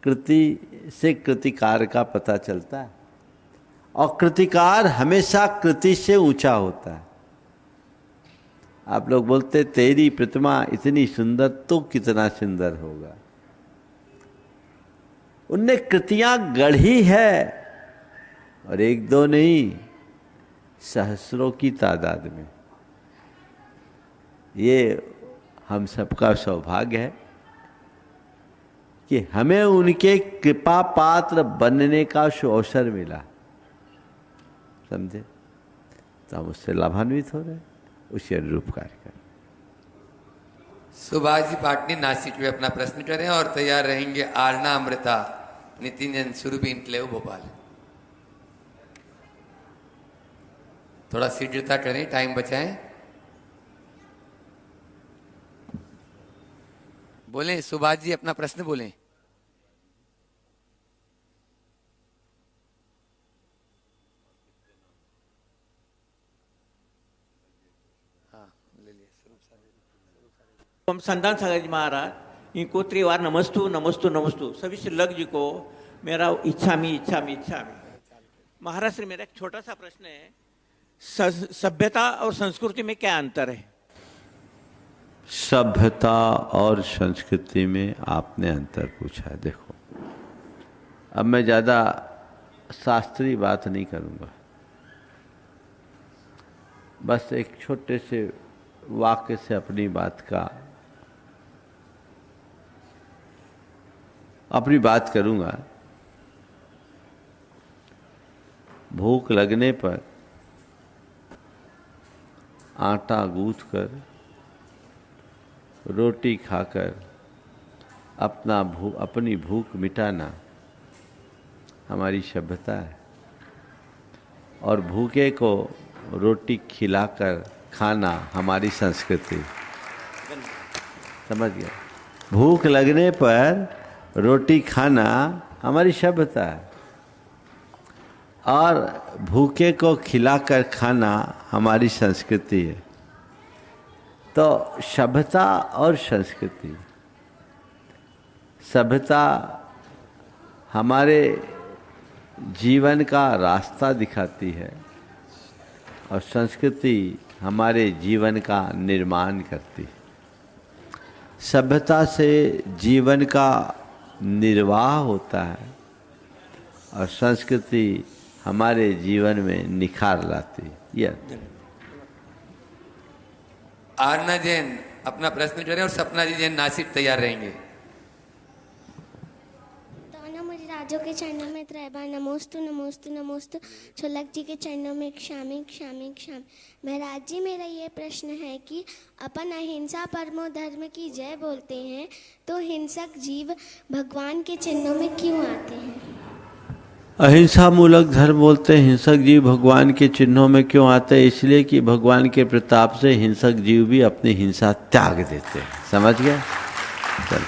कृति से कृतिकार का पता चलता है, और कृतिकार हमेशा कृति से ऊंचा होता है। आप लोग बोलते तेरी प्रतिमा इतनी सुंदर तो कितना सुंदर होगा। उनने कृतियां गढ़ी है, और एक दो नहीं, सहस्रों की तादाद में। ये हम सबका सौभाग्य है कि हमें उनके कृपा पात्र बनने का अवसर मिला। समझे? तो हम उससे लाभान्वित हो रहे हैं, उसी अनुरूप कार्य करें। सुभाष जी पाटनी नासिक में अपना प्रश्न करें और तैयार रहेंगे आरना अमृता नितिन सुरभीन क्लेव भोपाल। थोड़ा शीघ्रता करें, टाइम बचाएं। बोलें सुभाष जी, अपना प्रश्न बोलें। हम संतान सागर जी महाराज इनको त्रिवार नमस्तु नमस्तु नमस्तु। सभी श्रीलक जी को मेरा इच्छा मी महाराज श्री, मेरा एक छोटा सा प्रश्न है, सभ्यता और संस्कृति में क्या अंतर है? सभ्यता और संस्कृति में आपने अंतर पूछा है। देखो, अब मैं ज़्यादा शास्त्रीय बात नहीं करूँगा, बस एक छोटे से वाक्य से अपनी बात करूँगा। भूख लगने पर आटा गूँथकर रोटी खाकर अपनी भूख मिटाना हमारी सभ्यता है, और भूखे को रोटी खिलाकर खाना हमारी संस्कृति। समझ गया? भूख लगने पर रोटी खाना हमारी सभ्यता है, और भूखे को खिलाकर खाना हमारी संस्कृति है। तो सभ्यता और संस्कृति, सभ्यता हमारे जीवन का रास्ता दिखाती है, और संस्कृति हमारे जीवन का निर्माण करती है। सभ्यता से जीवन का निर्वाह होता है, और संस्कृति हमारे जीवन में निखार लाती है। यह आरना जैन अपना प्रश्न करें और सपना जी जैन नासिक तैयार रहेंगे। दोनों मुझे राजों के चरणों में त्रैबार नमोस्तु नमोस्तु नमोस्तु। छुलक जी के चरणों में क्षामी क्षामी क्षाम। महाराज जी, मेरा ये प्रश्न है कि अपन अहिंसा परमो धर्म की जय बोलते हैं, तो हिंसक जीव भगवान के चिन्हों में क्यों आते हैं? अहिंसा मूलक धर्म बोलते हैं, हिंसक जीव भगवान के चिन्हों में क्यों आते हैं? इसलिए कि भगवान के प्रताप से हिंसक जीव भी अपनी हिंसा त्याग देते हैं। समझ गया? चल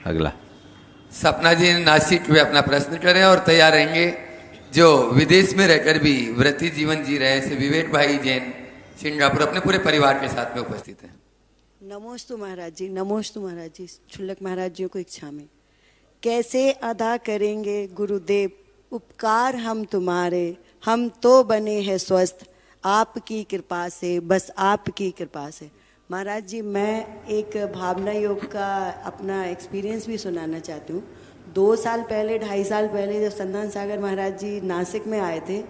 अगला। सपना जी नासिक में अपना प्रश्न करें और तैयार रहेंगे। जो विदेश में रहकर भी व्रती जीवन जी रहे ऐसे विवेक भाई जैन सिंगापुर अपने पूरे परिवार के साथ में उपस्थित हैं। नमोस्तु महाराज जी, नमोस्तु महाराज जी। छुल्लक महाराज जी को इच्छा में कैसे अदा करेंगे गुरुदेव उपकार हम तुम्हारे, हम तो बने हैं स्वस्थ आपकी कृपा से, बस आपकी कृपा से। महाराज जी, मैं एक भावना योग का अपना एक्सपीरियंस भी सुनाना चाहती हूँ। 2 साल पहले 2.5 साल पहले जब संधान सागर महाराज जी नासिक में आए थे,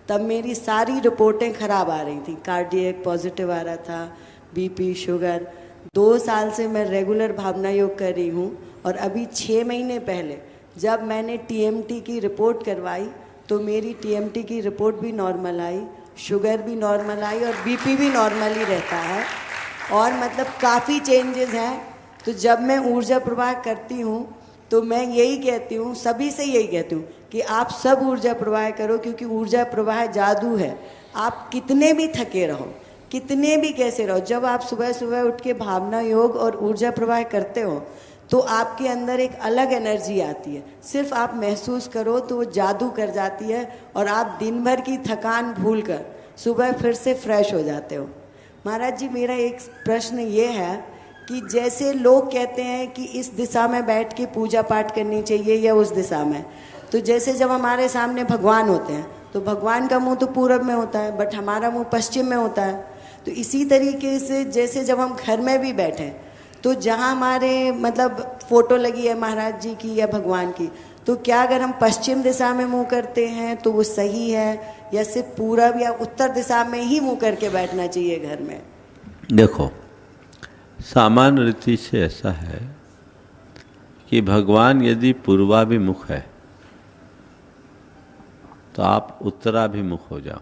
तब मेरी सारी रिपोर्टें खराब आ रही थी। कार्डियक पॉजिटिव आ रहा था, बीपी, शुगर। 2 साल से मैं रेगुलर भावना योग कर रही हूँ, और अभी 6 महीने पहले जब मैंने टीएमटी की रिपोर्ट करवाई तो मेरी टीएमटी की रिपोर्ट भी नॉर्मल आई, शुगर भी नॉर्मल आई, और बीपी भी नॉर्मल ही रहता है, और मतलब काफ़ी चेंजेस हैं। तो जब मैं ऊर्जा प्रवाह करती हूँ तो मैं यही कहती हूँ, सभी से यही कहती हूँ कि आप सब ऊर्जा प्रवाह करो, क्योंकि ऊर्जा प्रवाह जादू है। आप कितने भी थके रहो, कितने भी कैसे रहो, जब आप सुबह सुबह उठ के भावना योग और ऊर्जा प्रवाह करते हो तो आपके अंदर एक अलग एनर्जी आती है। सिर्फ आप महसूस करो तो वो जादू कर जाती है, और आप दिन भर की थकान भूलकर सुबह फिर से फ्रेश हो जाते हो। महाराज जी, मेरा एक प्रश्न ये है कि जैसे लोग कहते हैं कि इस दिशा में बैठ के पूजा पाठ करनी चाहिए या उस दिशा में, तो जैसे जब हमारे सामने भगवान होते हैं तो भगवान का मुंह तो पूरब में होता है, बट हमारा मुंह पश्चिम में होता है। तो इसी तरीके से जैसे जब हम घर में भी बैठें तो जहाँ हमारे मतलब फोटो लगी है महाराज जी की या भगवान की, तो क्या अगर हम पश्चिम दिशा में मुंह करते हैं तो वो सही है, या सिर्फ पूरब या उत्तर दिशा में ही मुंह करके बैठना चाहिए घर में? देखो, सामान्य रीति से ऐसा है कि भगवान यदि पूर्वाभिमुख है तो आप उत्तराभिमुख हो जाओ,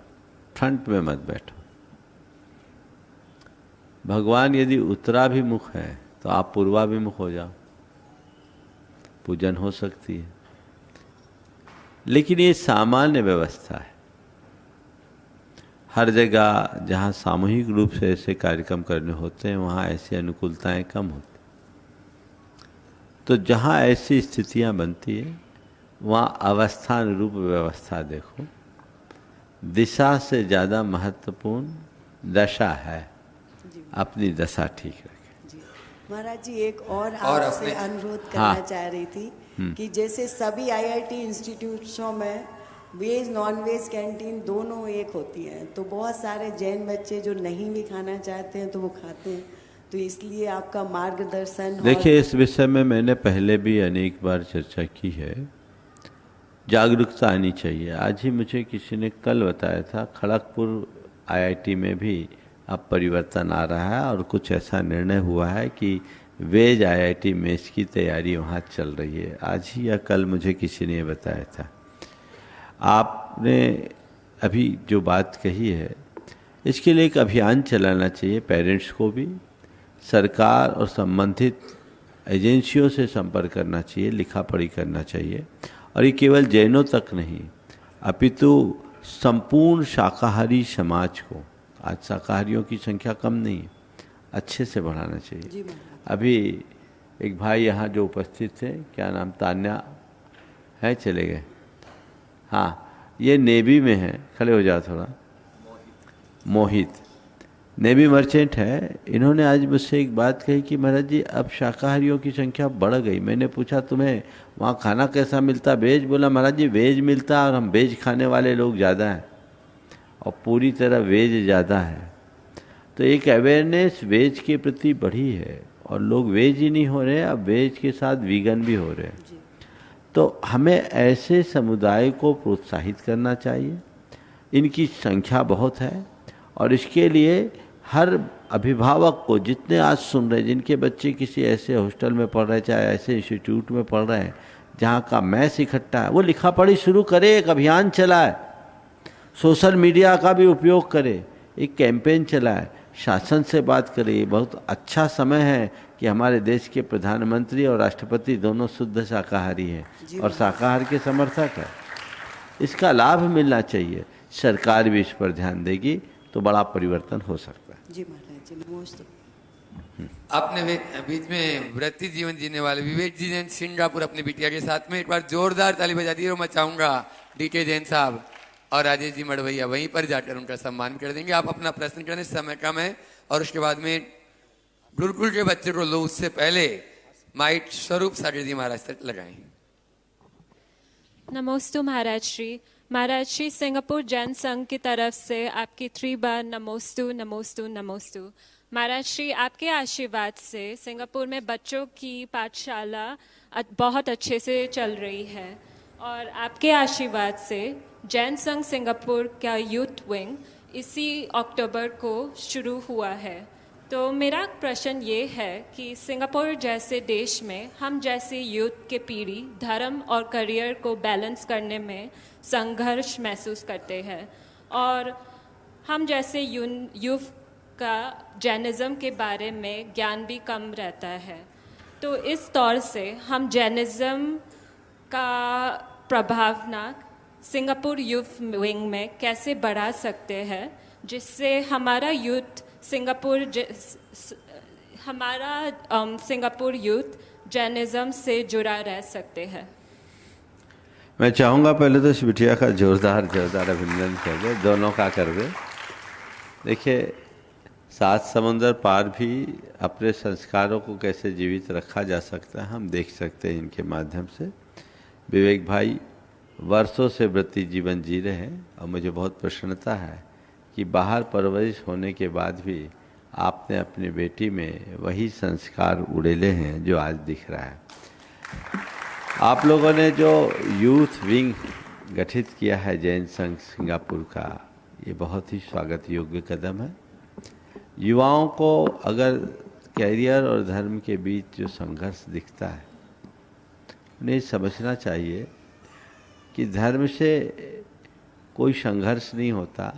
फ्रंट में मत बैठो। भगवान यदि उत्तराभिमुख है तो आप पूर्वाभिमुख हो जाओ, पूजन हो सकती है। लेकिन ये सामान्य व्यवस्था है। हर जगह जहाँ सामूहिक रूप से ऐसे कार्यक्रम करने होते हैं वहाँ ऐसी अनुकूलताएं कम होती। तो जहाँ ऐसी स्थितियाँ बनती है वहाँ अवस्थानुरूप व्यवस्था देखो। दिशा से ज़्यादा महत्वपूर्ण दशा है, अपनी दशा ठीक रखें। महाराज जी, एक और आपसे अनुरोध करना चाह रही थी कि जैसे सभी आईआईटी इंस्टीट्यूट्सों में वेज नॉन वेज कैंटीन दोनों एक होती हैं, तो बहुत सारे जैन बच्चे जो नहीं भी खाना चाहते हैं तो वो खाते हैं, तो इसलिए आपका मार्गदर्शन। देखिए, इस विषय में मैंने पहले भी अनेक बार चर्चा की है। जागरूकता आनी चाहिए। आज ही मुझे किसी ने कल बताया था खड़गपुर IIT में भी अब परिवर्तन आ रहा है और कुछ ऐसा निर्णय हुआ है कि वेज IIT मेस की तैयारी वहाँ चल रही है। आज ही या कल मुझे किसी ने बताया था। आपने अभी जो बात कही है, इसके लिए एक अभियान चलाना चाहिए। पेरेंट्स को भी सरकार और संबंधित एजेंसियों से संपर्क करना चाहिए, लिखा पढ़ी करना चाहिए। और ये केवल जैनों तक नहीं, अपितु संपूर्ण शाकाहारी समाज को, आज शाकाहारियों की संख्या कम नहीं है, अच्छे से बढ़ाना चाहिए। अभी एक भाई यहाँ जो उपस्थित थे, क्या नाम, तान्या है, चले गए, हाँ, ये नेवी में है, खड़े हो जाओ थोड़ा, मोहित, नेवी मर्चेंट है। इन्होंने आज मुझसे एक बात कही कि महाराज जी अब शाकाहारियों की संख्या बढ़ गई। मैंने पूछा तुम्हें वहाँ खाना कैसा मिलता, वेज? बोला महाराज जी वेज मिलता और हम वेज खाने वाले लोग ज़्यादा हैं और पूरी तरह वेज ज़्यादा है। तो एक अवेयरनेस वेज के प्रति बढ़ी है और लोग वेज ही नहीं हो रहे, अब वेज के साथ वीगन भी हो रहे हैं। तो हमें ऐसे समुदाय को प्रोत्साहित करना चाहिए। इनकी संख्या बहुत है और इसके लिए हर अभिभावक को, जितने आज सुन रहे, जिनके बच्चे किसी ऐसे हॉस्टल में पढ़ रहे, चाहे ऐसे इंस्टीट्यूट में पढ़ रहे हैं जहाँ का मैस इकट्ठा है, वो लिखा पढ़ी शुरू करे, एक अभियान चलाए, सोशल मीडिया का भी उपयोग करे, एक कैंपेन चलाए, शासन से बात करे। बहुत अच्छा समय है कि हमारे देश के प्रधानमंत्री और राष्ट्रपति दोनों शुद्ध शाकाहारी हैं और शाकाहार के समर्थक हैं। इसका लाभ मिलना चाहिए। सरकार भी इस पर ध्यान देगी तो बड़ा परिवर्तन हो सकता है। जी महाराज जी, नमस्ते। अपने बीच में वृत्ति जीवन जीने वाले विवेक जी जैन सिंगापुर अपनी बिटिया के साथ में एक बार जोरदार ताली बजा दी और मैं चाहूंगा DK जैन साहब और राजेश जी मड़वैया वहीं पर जाकर उनका सम्मान कर देंगे। आप अपना प्रश्न करने, समय कम है, और उसके बाद में गुरुकुल के बच्चे को लो, उससे पहले माइक स्वरूप सागर जी महाराज तक लगाएं। नमोस्तु महाराज श्री। महाराज श्री, सिंगापुर जैन संघ की तरफ से आपकी 3 बार नमोस्तु नमोस्तु नमोस्तु। महाराज श्री, आपके आशीर्वाद से सिंगापुर में बच्चों की पाठशाला बहुत अच्छे से चल रही है और आपके आशीर्वाद से जैन संघ सिंगापुर का यूथ विंग इसी अक्टूबर को शुरू हुआ है। तो मेरा प्रश्न ये है कि सिंगापुर जैसे देश में हम जैसे यूथ के पीढ़ी धर्म और करियर को बैलेंस करने में संघर्ष महसूस करते हैं और हम जैसे यूथ का जैनिज़्म के बारे में ज्ञान भी कम रहता है। तो इस तौर से हम जैनिज़्म का प्रभावना सिंगापुर यूथ विंग में कैसे बढ़ा सकते हैं जिससे हमारा यूथ सिंगापुर यूथ जैनिज़्म से जुड़ा रह सकते हैं। मैं चाहूँगा पहले तो इस बिटिया का जोरदार अभिनंदन कर दे, दोनों का कर दे। देखिए, 7 समुंदर पार भी अपने संस्कारों को कैसे जीवित रखा जा सकता है हम देख सकते हैं इनके माध्यम से। विवेक भाई वर्षों से व्रती जीवन जी रहे हैं और मुझे बहुत प्रसन्नता है कि बाहर परवरिश होने के बाद भी आपने अपनी बेटी में वही संस्कार उड़ेले हैं जो आज दिख रहा है। आप लोगों ने जो यूथ विंग गठित किया है जैन संघ सिंगापुर का, ये बहुत ही स्वागत योग्य कदम है। युवाओं को अगर कैरियर और धर्म के बीच जो संघर्ष दिखता है, उन्हें समझना चाहिए कि धर्म से कोई संघर्ष नहीं होता,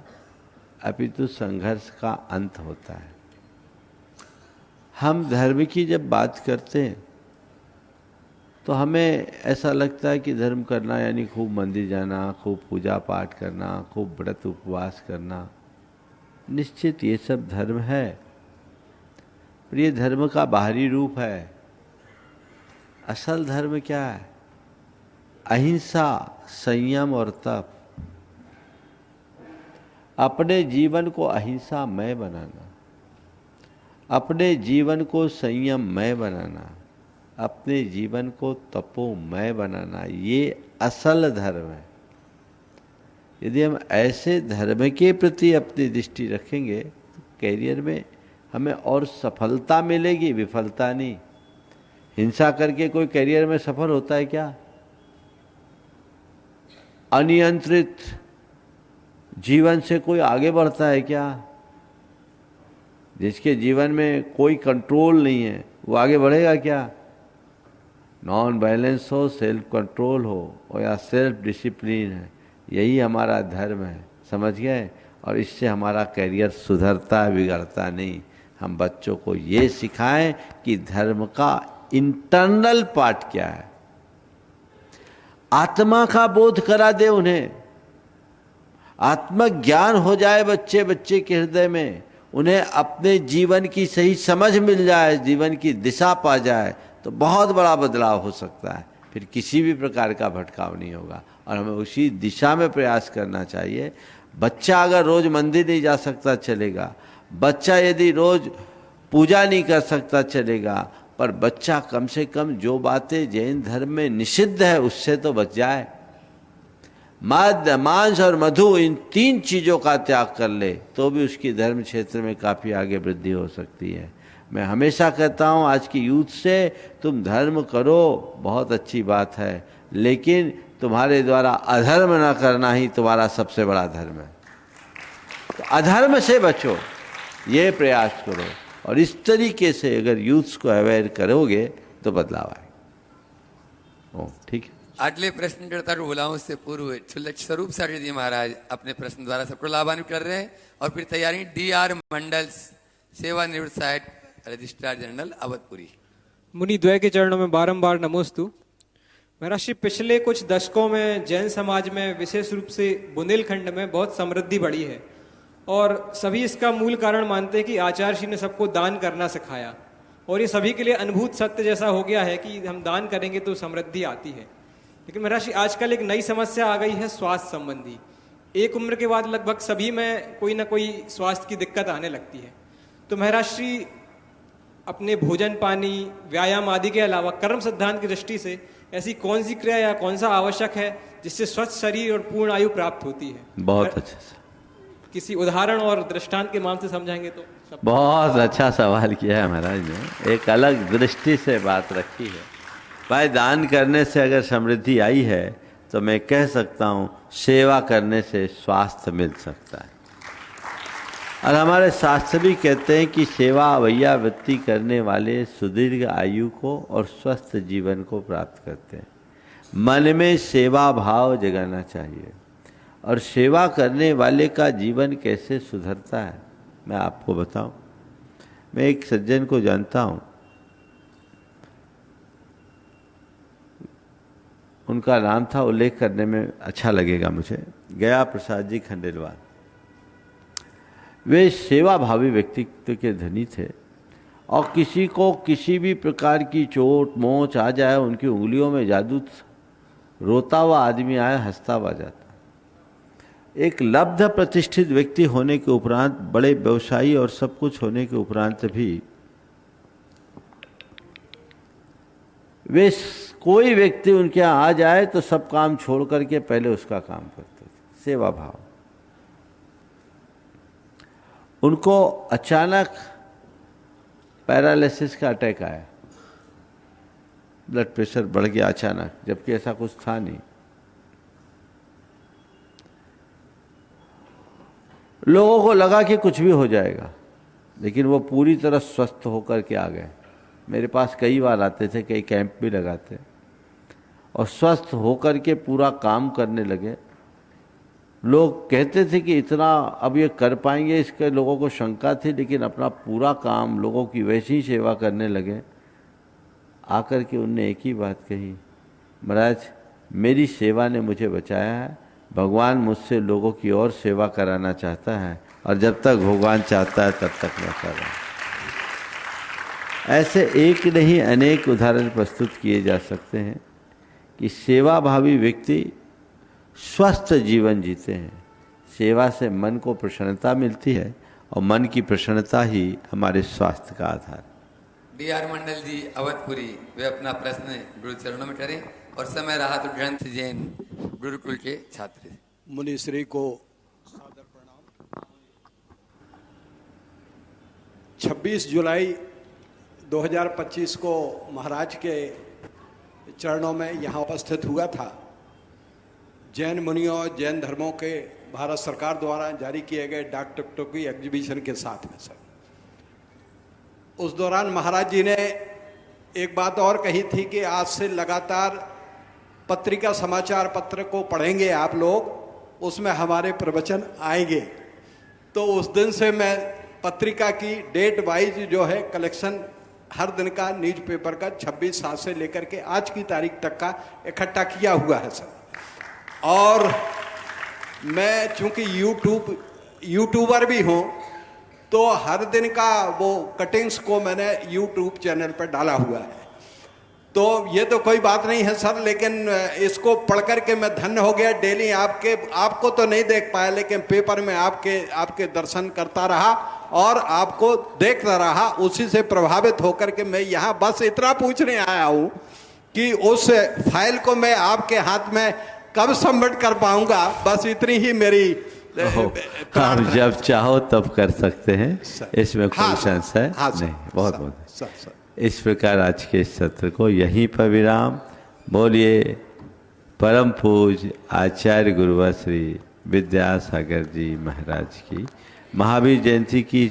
अपितु संघर्ष का अंत होता है। हम धर्म की जब बात करते हैं तो हमें ऐसा लगता है कि धर्म करना यानी खूब मंदिर जाना, खूब पूजा पाठ करना, खूब व्रत उपवास करना। निश्चित ये सब धर्म है, पर ये धर्म का बाहरी रूप है। असल धर्म क्या है? अहिंसा, संयम और तप। अपने जीवन को अहिंसामय बनाना, अपने जीवन को संयममय बनाना, अपने जीवन को तपोमय बनाना, ये असल धर्म है। यदि हम ऐसे धर्म के प्रति अपनी दृष्टि रखेंगे तो कैरियर में हमें और सफलता मिलेगी, विफलता नहीं। हिंसा करके कोई कैरियर में सफल होता है क्या? अनियंत्रित जीवन से कोई आगे बढ़ता है क्या? जिसके जीवन में कोई कंट्रोल नहीं है वो आगे बढ़ेगा क्या? नॉन वायलेंस हो, सेल्फ कंट्रोल हो और या सेल्फ डिसिप्लिन है, यही हमारा धर्म है। समझ गए? और इससे हमारा कैरियर सुधरता है, बिगड़ता नहीं। हम बच्चों को ये सिखाएं कि धर्म का इंटरनल पार्ट क्या है, आत्मा का बोध करा दे उन्हें, आत्मज्ञान हो जाए बच्चे के हृदय में, उन्हें अपने जीवन की सही समझ मिल जाए, जीवन की दिशा पा जाए, तो बहुत बड़ा बदलाव हो सकता है। फिर किसी भी प्रकार का भटकाव नहीं होगा और हमें उसी दिशा में प्रयास करना चाहिए। बच्चा अगर रोज मंदिर नहीं जा सकता चलेगा, बच्चा यदि रोज पूजा नहीं कर सकता चलेगा, पर बच्चा कम से कम जो बातें जैन धर्म में निषिद्ध है उससे तो बच जाए। मद, मांस और मधु, इन 3 चीजों का त्याग कर ले तो भी उसकी धर्म क्षेत्र में काफी आगे वृद्धि हो सकती है। मैं हमेशा कहता हूं आज की यूथ से, तुम धर्म करो बहुत अच्छी बात है, लेकिन तुम्हारे द्वारा अधर्म न करना ही तुम्हारा सबसे बड़ा धर्म है। तो अधर्म से बचो, ये प्रयास करो और इस तरीके से अगर यूथ्स को अवेयर करोगे तो बदलाव आएगा। ठीक है। आटले प्रश्नकर्ता बोलाओं से पूर्व छुल्लक स्वरूप सागर जी महाराज अपने प्रश्न द्वारा सबको लाभान्वित कर रहे हैं और फिर तैयारी DR मंडल सेवानिवृत्त सहायक रजिस्ट्रार जनरल अवधपुरी। मुनि द्वय के चरणों में बारंबार नमोस्तु। महाराज श्री, पिछले कुछ दशकों में जैन समाज में विशेष रूप से बुंदेलखंड में बहुत समृद्धि बढ़ी है और सभी इसका मूल कारण मानते हैं कि आचार्य श्री ने सबको दान करना सिखाया और ये सभी के लिए अनुभूत सत्य जैसा हो गया है कि हम दान करेंगे तो समृद्धि आती है। लेकिन महाराज श्री, आजकल एक नई समस्या आ गई है स्वास्थ्य संबंधी। एक उम्र के बाद लगभग सभी में कोई ना कोई स्वास्थ्य की दिक्कत आने लगती है। तो महाराज श्री अपने भोजन पानी व्यायाम आदि के अलावा कर्म सिद्धांत की दृष्टि से ऐसी कौन सी क्रिया या कौन सा आवश्यक है जिससे स्वस्थ शरीर और पूर्ण आयु प्राप्त होती है? बहुत अच्छा, किसी उदाहरण और दृष्टांत के माध्यम से समझाएंगे तो सब। बहुत अच्छा सवाल किया है महाराज ने, एक अलग दृष्टि से बात रखी है। भाई, दान करने से अगर समृद्धि आई है तो मैं कह सकता हूँ सेवा करने से स्वास्थ्य मिल सकता है। और हमारे शास्त्र भी कहते हैं कि सेवा अवैया वृत्ति करने वाले सुदीर्घ आयु को और स्वस्थ जीवन को प्राप्त करते हैं। मन में सेवा भाव जगाना चाहिए। और सेवा करने वाले का जीवन कैसे सुधरता है मैं आपको बताऊं। मैं एक सज्जन को जानता हूं, उनका नाम था, उल्लेख करने में अच्छा लगेगा मुझे, गया प्रसाद जी खंडेलवाल। वे सेवा भावी व्यक्तित्व के धनी थे और किसी को किसी भी प्रकार की चोट मोच आ जाए, उनकी उंगलियों में जादू, रोता हुआ आदमी आए हंसता हुआ जाता। एक लब्ध प्रतिष्ठित व्यक्ति होने के उपरांत, बड़े व्यवसायी और सब कुछ होने के उपरांत भी वे, कोई व्यक्ति उनके यहाँ आ जाए तो सब काम छोड़ करके पहले उसका काम करते थे। सेवा भाव। उनको अचानक पैरालिसिस का अटैक आया, ब्लड प्रेशर बढ़ गया अचानक, जबकि ऐसा कुछ था नहीं। लोगों को लगा कि कुछ भी हो जाएगा, लेकिन वो पूरी तरह स्वस्थ होकर के आ गए। मेरे पास कई बार आते थे, कई कैंप भी लगाते और स्वस्थ होकर के पूरा काम करने लगे। लोग कहते थे कि इतना अब ये कर पाएंगे, इसके लोगों को शंका थी, लेकिन अपना पूरा काम लोगों की वैसी ही सेवा करने लगे। आकर के उनने एक ही बात कही, महाराज मेरी सेवा ने मुझे बचाया है, भगवान मुझसे लोगों की और सेवा कराना चाहता है और जब तक भगवान चाहता है तब तक मैं कर रहा हूँ। ऐसे एक नहीं अनेक उदाहरण प्रस्तुत किए जा सकते हैं कि सेवा भावी व्यक्ति स्वस्थ जीवन जीते हैं। सेवा से मन को प्रसन्नता मिलती है और मन की प्रसन्नता ही हमारे स्वास्थ्य का आधार है। DR मंडल जी अवधपुरी, वे अपना प्रश्न गुरु चरणों में करें और समय रहा तो ग्रंथ जैन गुरुकुल के छात्र। मुनिश्री को सादर प्रणाम। 26 जुलाई 2025 को महाराज के चरणों में यहाँ उपस्थित हुआ था। जैन मुनियों और जैन धर्मों के भारत सरकार द्वारा जारी किए गए डाक टिकटों की एग्जीबिशन के साथ में सर, उस दौरान महाराज जी ने एक बात और कही थी कि आज से लगातार पत्रिका समाचार पत्र को पढ़ेंगे आप लोग, उसमें हमारे प्रवचन आएंगे। तो उस दिन से मैं पत्रिका की डेट वाइज जो है कलेक्शन हर दिन का न्यूज़पेपर का 26/7 से लेकर के आज की तारीख तक का इकट्ठा किया हुआ है सर। और मैं चूंकि यूट्यूबर भी हूँ तो हर दिन का वो कटिंग्स को मैंने यूट्यूब चैनल पर डाला हुआ है। तो ये तो कोई बात नहीं है सर, लेकिन इसको पढ़ करके मैं धन्य हो गया। डेली आपको तो नहीं देख पाया, लेकिन पेपर में आपके दर्शन करता रहा और आपको देखता रहा। उसी से प्रभावित होकर के मैं यहाँ बस इतना पूछने आया हूँ कि उस फाइल को मैं आपके हाथ में कब सबमिट कर पाऊंगा, बस इतनी ही मेरी आप जब चाहो तब कर सकते हैं, इसमें कोई संशय नहीं। बहुत बहुत इस प्रकार आज के सत्र को यहीं पर विराम। बोलिए परम पूज्य आचार्य गुरुवर श्री विद्यासागर जी महाराज की महावीर जयंती की